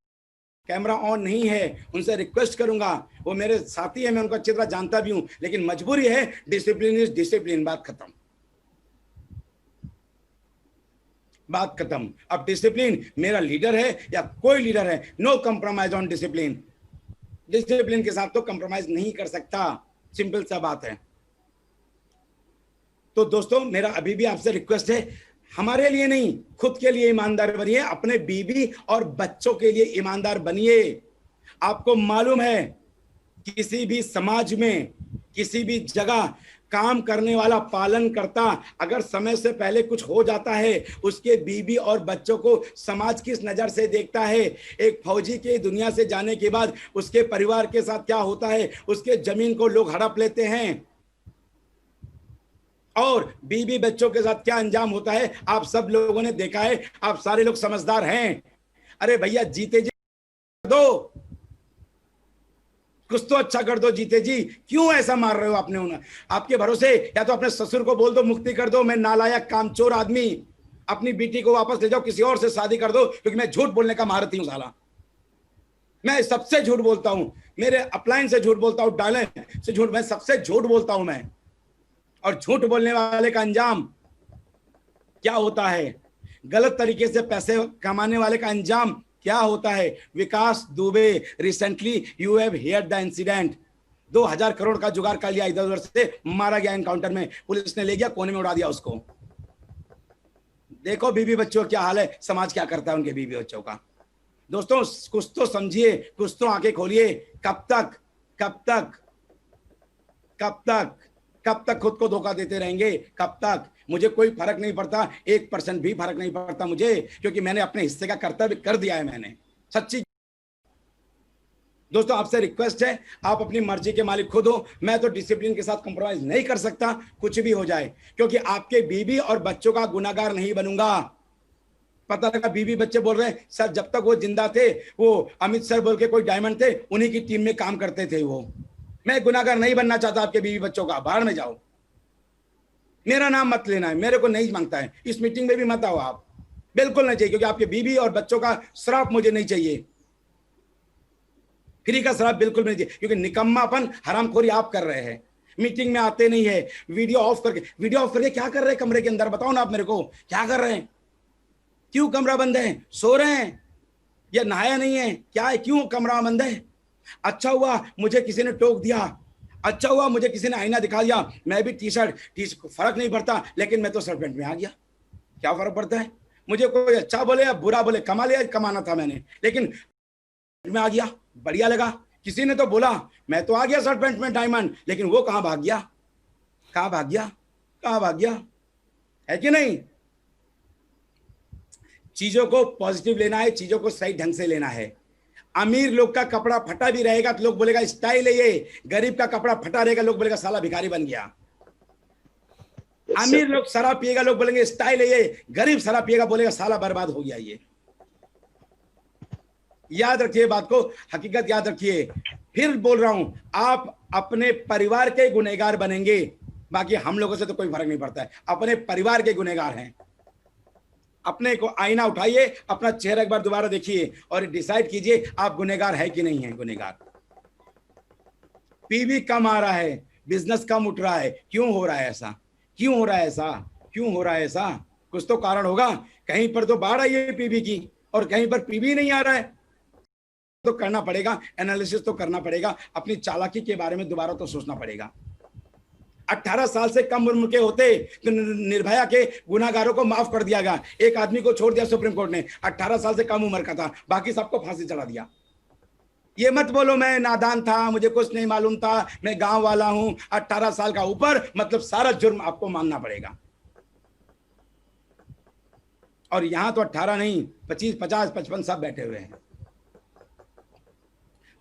कैमरा ऑन नहीं है, उनसे रिक्वेस्ट करूंगा, वो मेरे साथी है, मैं उनको अच्छी तरह जानता भी हूं, लेकिन मजबूरी है, डिसिप्लिन इज डिसिप्लिन, बात खत्म, बात खत्म। अब डिसिप्लिन मेरा लीडर है या कोई लीडर है, no compromise on discipline. Discipline के साथ तो कंप्रोमाइज नहीं कर सकता, सिंपल सा बात है। तो दोस्तों मेरा अभी भी आपसे रिक्वेस्ट है, हमारे लिए नहीं, खुद के लिए ईमानदार बनिए, अपने बीवी और बच्चों के लिए ईमानदार बनिए। आपको मालूम है, किसी भी समाज में, किसी भी जगह काम करने वाला पालन करता, अगर समय से पहले कुछ हो जाता है, उसके बीवी और बच्चों को समाज किस नजर से देखता है। एक फौजी के दुनिया से जाने के बाद उसके परिवार के साथ क्या होता है, उसके जमीन को लोग हड़प लेते हैं, और बीवी बच्चों के साथ क्या अंजाम होता है, आप सब लोगों ने देखा है, आप सारे लोग समझदार हैं। अरे भैया जीते जी दो, कुछ तो अच्छा कर दो जीते जी, क्यों ऐसा मार रहे हो आपने उन्हें, आपके भरोसे? या तो अपने ससुर को बोल दो मुक्ति कर दो, मैं नालायक कामचोर आदमी, अपनी बेटी को वापस ले जाओ, किसी और से शादी कर दो, क्योंकि मैं झूठ बोलने का महारथी हूं साला, मैं सबसे झूठ बोलता हूं, मेरे अपलाइन से झूठ बोलता हूं, डालें से झूठ, मैं सबसे झूठ बोलता हूं मैं। और झूठ बोलने वाले का अंजाम क्या होता है, गलत तरीके से पैसे कमाने वाले का अंजाम क्या होता है? Vikas Dubey, recently you have heard the incident, 2000 crore का जुगाड़ कर लिया, इधर उधर से मारा गया एनकाउंटर में, पुलिस ने ले गया, कोने में उड़ा दिया उसको। देखो बीवी बच्चों क्या हाल है, समाज क्या करता है उनके बीवी बच्चों का। दोस्तों कुछ तो समझिए, कुछ तो आंखें खोलिए। कब तक कब तक कब तक कब तक खुद को धोखा देते रहेंगे? कब तक? मुझे कोई फर्क नहीं पड़ता, 1% भी फर्क नहीं पड़ता मुझे, क्योंकि मैंने अपने हिस्से का कर्तव्य कर दिया है मैंने, सच्ची। दोस्तों आपसे रिक्वेस्ट है, आप अपनी मर्जी के मालिक खुद हो, मैं तो डिसिप्लिन के साथ कॉम्प्रोमाइज नहीं कर सकता, कुछ भी हो जाए, क्योंकि आपके बीवी और बच्चों का गुनाहगार नहीं बनूंगा। पता लगा बीवी बच्चे बोल रहे हैं सर जब तक वो जिंदा थे, वो अमित सर बोल के कोई डायमंड थे, उन्हीं की टीम में काम करते थे वो। मैं गुनाहगार नहीं बनना चाहता आपके बीवी बच्चों का, बाहर में जाओ, मेरा नाम मत लेना है, मेरे को नहीं मांगता है, इस मीटिंग में भी मत आओ आप, बिल्कुल नहीं चाहिए, क्योंकि आपके बीवी और बच्चों का श्राप मुझे नहीं चाहिए, फ्री का श्राप बिल्कुल नहीं चाहिए, क्योंकि निकम्मापन हरामखोरी आप कर रहे हैं, मीटिंग में आते नहीं है, वीडियो ऑफ करके क्या कर रहे हैं कमरे के अंदर, बताओ ना आप मेरे को, क्या कर रहे हैं? क्यों कमरा बंद है? सो रहे हैं या नहाया नहीं है? क्या है, क्यों कमरा बंद है? अच्छा हुआ मुझे किसी ने टोक दिया, अच्छा हुआ मुझे किसी ने आईना दिखा दिया, मैं भी टी शर्ट फर्क नहीं पड़ता, लेकिन मैं तो शर्ट पैंट में आ गया, क्या फर्क पड़ता है? मुझे कोई अच्छा बोले या बुरा बोले, कमा लिया, कमाना था मैंने, लेकिन मैं आ गया, बढ़िया लगा। किसी ने तो बोला, मैं तो आ गया शर्ट पैंट में डायमंड, लेकिन वो कहां भाग गया, कहां भाग गया, कहां भाग गया, है कि नहीं? चीजों को पॉजिटिव लेना है, चीजों को सही ढंग से लेना है। अमीर लोग का कपड़ा फटा भी रहेगा तो लोग बोलेगा स्टाइल है ये, गरीब का कपड़ा फटा रहेगा लोग बोलेगा साला भिखारी बन गया। अमीर लोग शराब पिएगा लोग बोलेंगे स्टाइल है ये, गरीब शराब पिएगा बोलेगा साला बर्बाद हो गया ये। याद रखिए बात को, हकीकत याद रखिए। फिर बोल रहा हूं, आप अपने परिवार के गुनहगार बनेंगे, बाकी हम लोगों से तो कोई फर्क नहीं पड़ता है, अपने परिवार के गुनहगार हैं। अपने को आईना उठाइए, अपना चेहरा एक बार दोबारा देखिए और डिसाइड कीजिए आप गुनहगार है कि नहीं है गुनहगार। पीवी कम आ रहा है, बिजनेस कम उठ रहा है, क्यों हो रहा है ऐसा? क्यों हो रहा है ऐसा? क्यों हो रहा है ऐसा? कुछ तो कारण होगा, कहीं पर तो बाढ़ आई है पीवी की और कहीं पर पीवी नहीं आ रहा है, तो करना पड़ेगा, एनालिसिस तो करना पड़ेगा, अपनी चालाकी के बारे में दोबारा तो सोचना पड़ेगा। 18 साल से कम उम्र के होते तो निर्भया के गुनाहगारों को माफ कर दिया गया, एक आदमी को छोड़ दिया सुप्रीम कोर्ट ने, 18 साल से कम उम्र का था, बाकी सबको फांसी चढ़ा दिया। ये मत बोलो मैं नादान था, मुझे कुछ नहीं मालूम था, मैं गांव वाला हूं। 18 साल का ऊपर मतलब सारा जुर्म आपको मानना पड़ेगा। और यहां तो 18 नहीं, 25, 50, 55 सब बैठे हुए हैं।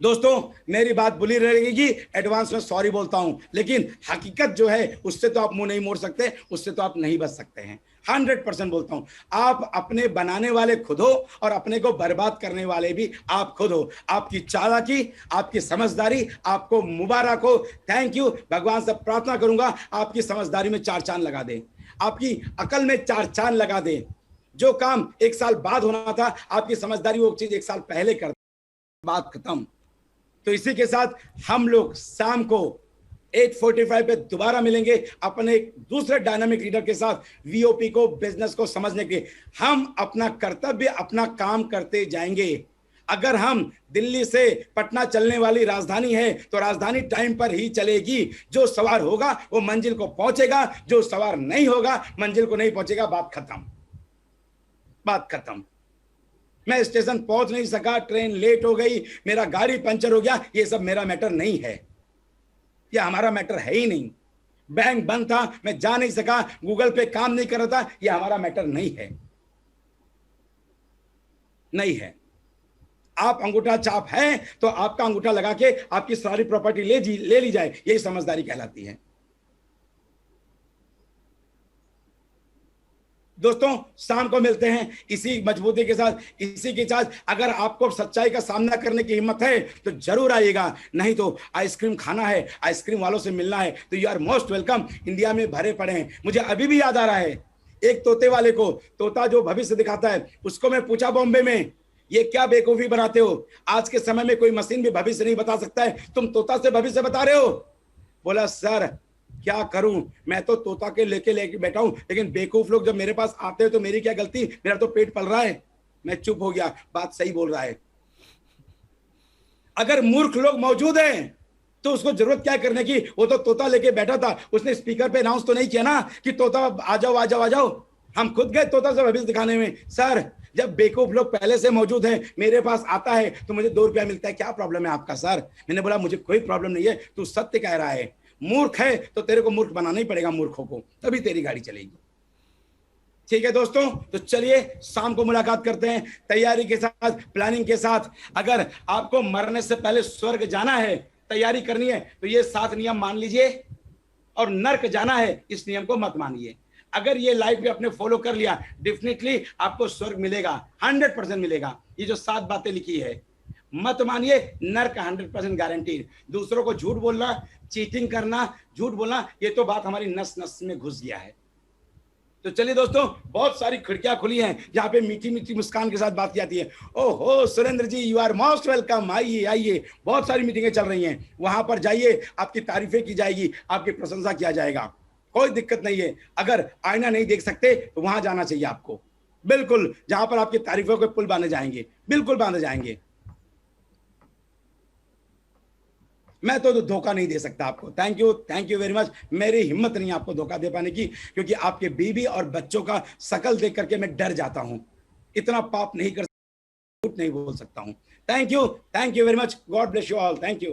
दोस्तों मेरी बात बुरी रहेगी, एडवांस में सॉरी बोलता हूं, लेकिन हकीकत जो है उससे तो आप मुंह नहीं मोड़ सकते, उससे तो आप नहीं बच सकते हैं। 100% बोलता हूं, आप अपने बनाने वाले खुद हो और अपने को बर्बाद करने वाले भी आप खुद हो। आपकी चालाकी, आपकी समझदारी, आपको मुबारक हो। Thank you. भगवान से प्रार्थना करूंगा आपकी समझदारी में 4 चांद लगा दे, आपकी अकल में 4 चांद लगा दे। जो काम 1 साल बाद होना था, आपकी समझदारी वो चीज 1 साल पहले कर, बात खत्म। तो इसी के साथ हम लोग शाम को 8:45 पे दोबारा मिलेंगे अपने एक दूसरे डायनामिक लीडर के साथ, वीओपी को, बिजनेस को समझने के। हम अपना कर्तव्य, अपना काम करते जाएंगे। अगर हम दिल्ली से पटना चलने वाली राजधानी है तो राजधानी टाइम पर ही चलेगी। जो सवार होगा वो मंजिल को पहुंचेगा, जो सवार नहीं होगा मंजिल को नहीं पहुंचेगा। बात खत्म, बात खत्म। मैं स्टेशन पहुंच नहीं सका, ट्रेन लेट हो गई, मेरा गाड़ी पंचर हो गया, ये सब मेरा मैटर नहीं है, ये हमारा मैटर है ही नहीं। बैंक बंद था, मैं जा नहीं सका, गूगल पे काम नहीं कर रहा था, ये हमारा मैटर नहीं है, नहीं है। आप अंगूठा छाप है तो आपका अंगूठा लगा के आपकी सारी प्रॉपर्टी ले ली जाए, यही समझदारी कहलाती है। दोस्तों शाम को मिलते हैं इसी मजबूती के साथ, इसी के साथ। अगर आपको सच्चाई का सामना करने की हिम्मत है तो जरूर आइएगा, नहीं तो आइसक्रीम खाना है, आइसक्रीम वालों से मिलना है तो you are most welcome. India में भरे पड़े हैं। मुझे अभी भी याद आ रहा है एक तोते वाले को, तोता जो भविष्य दिखाता है, उसको मैं पूछा बॉम्बे में, ये क्या बेवकूफी बनाते हो, आज के समय में कोई मशीन भी भविष्य नहीं बता सकता है, तुम तोता से भविष्य बता रहे हो। बोला सर क्या करूं, मैं तो तोता के लेके बैठा हूं, लेकिन बेवकूफ लोग जब मेरे पास आते हैं तो मेरी क्या गलती, मेरा तो पेट पल रहा है। मैं चुप हो गया, बात सही बोल रहा है। अगर मूर्ख लोग मौजूद हैं तो उसको जरूरत क्या करने की, वो तो तोता लेके बैठा था, उसने स्पीकर पे अनाउंस तो नहीं किया ना कि तोता आ जाओ आ जाओ आ जाओ। हम खुद गए तोता से भविष्य दिखाने में। सर जब बेवकूफ लोग पहले से मौजूद हैं, मेरे पास आता है तो मुझे 2 रुपया मिलता है, क्या प्रॉब्लम है आपका सर। मैंने बोला मुझे कोई प्रॉब्लम नहीं है, तू सत्य कह रहा है। मूर्ख है तो तेरे को मूर्ख बनाना ही पड़ेगा, मूर्खों को, तभी तेरी गाड़ी चलेगी। ठीक है दोस्तों, तो चलिए शाम को मुलाकात करते हैं तैयारी के साथ, प्लानिंग के साथ। अगर आपको मरने से पहले स्वर्ग जाना है, तैयारी करनी है, तो ये 7 नियम मान लीजिए, और नर्क जाना है इस नियम को मत मानिए। अगर ये लाइफ में अपने फॉलो कर लिया, डेफिनेटली आपको स्वर्ग मिलेगा, 100% मिलेगा। ये जो 7 बातें लिखी है मत मानिए, नर्क 100% गारंटी। दूसरों को झूठ बोलना, चीटिंग करना, झूठ बोलना, ये तो बात हमारी नस नस में घुस गया है। तो चलिए दोस्तों, बहुत सारी खिड़कियां खुली हैं जहां पे मीठी मीठी मुस्कान के साथ बात की जाती है। ओहो सुरेंद्र जी, यू आर मोस्ट वेलकम, आइए आइए। बहुत सारी मीटिंगें चल रही हैं, वहां पर जाइए, आपकी तारीफें की जाएगी, आपकी प्रशंसा किया जाएगा, कोई दिक्कत नहीं है। अगर आईना नहीं देख सकते तो वहां जाना चाहिए आपको, बिल्कुल, जहां पर आपकी तारीफों के पुल बांधे जाएंगे, बिल्कुल बांधे जाएंगे। मैं तो धोखा नहीं दे सकता आपको। Thank you very much. मेरी हिम्मत नहीं आपको धोखा दे पाने की, क्योंकि आपके बीवी और बच्चों का शकल देख करके मैं डर जाता हूं। इतना पाप नहीं कर सकता, झूठ नहीं बोल सकता हूं। Thank you very much. God bless you all. Thank you.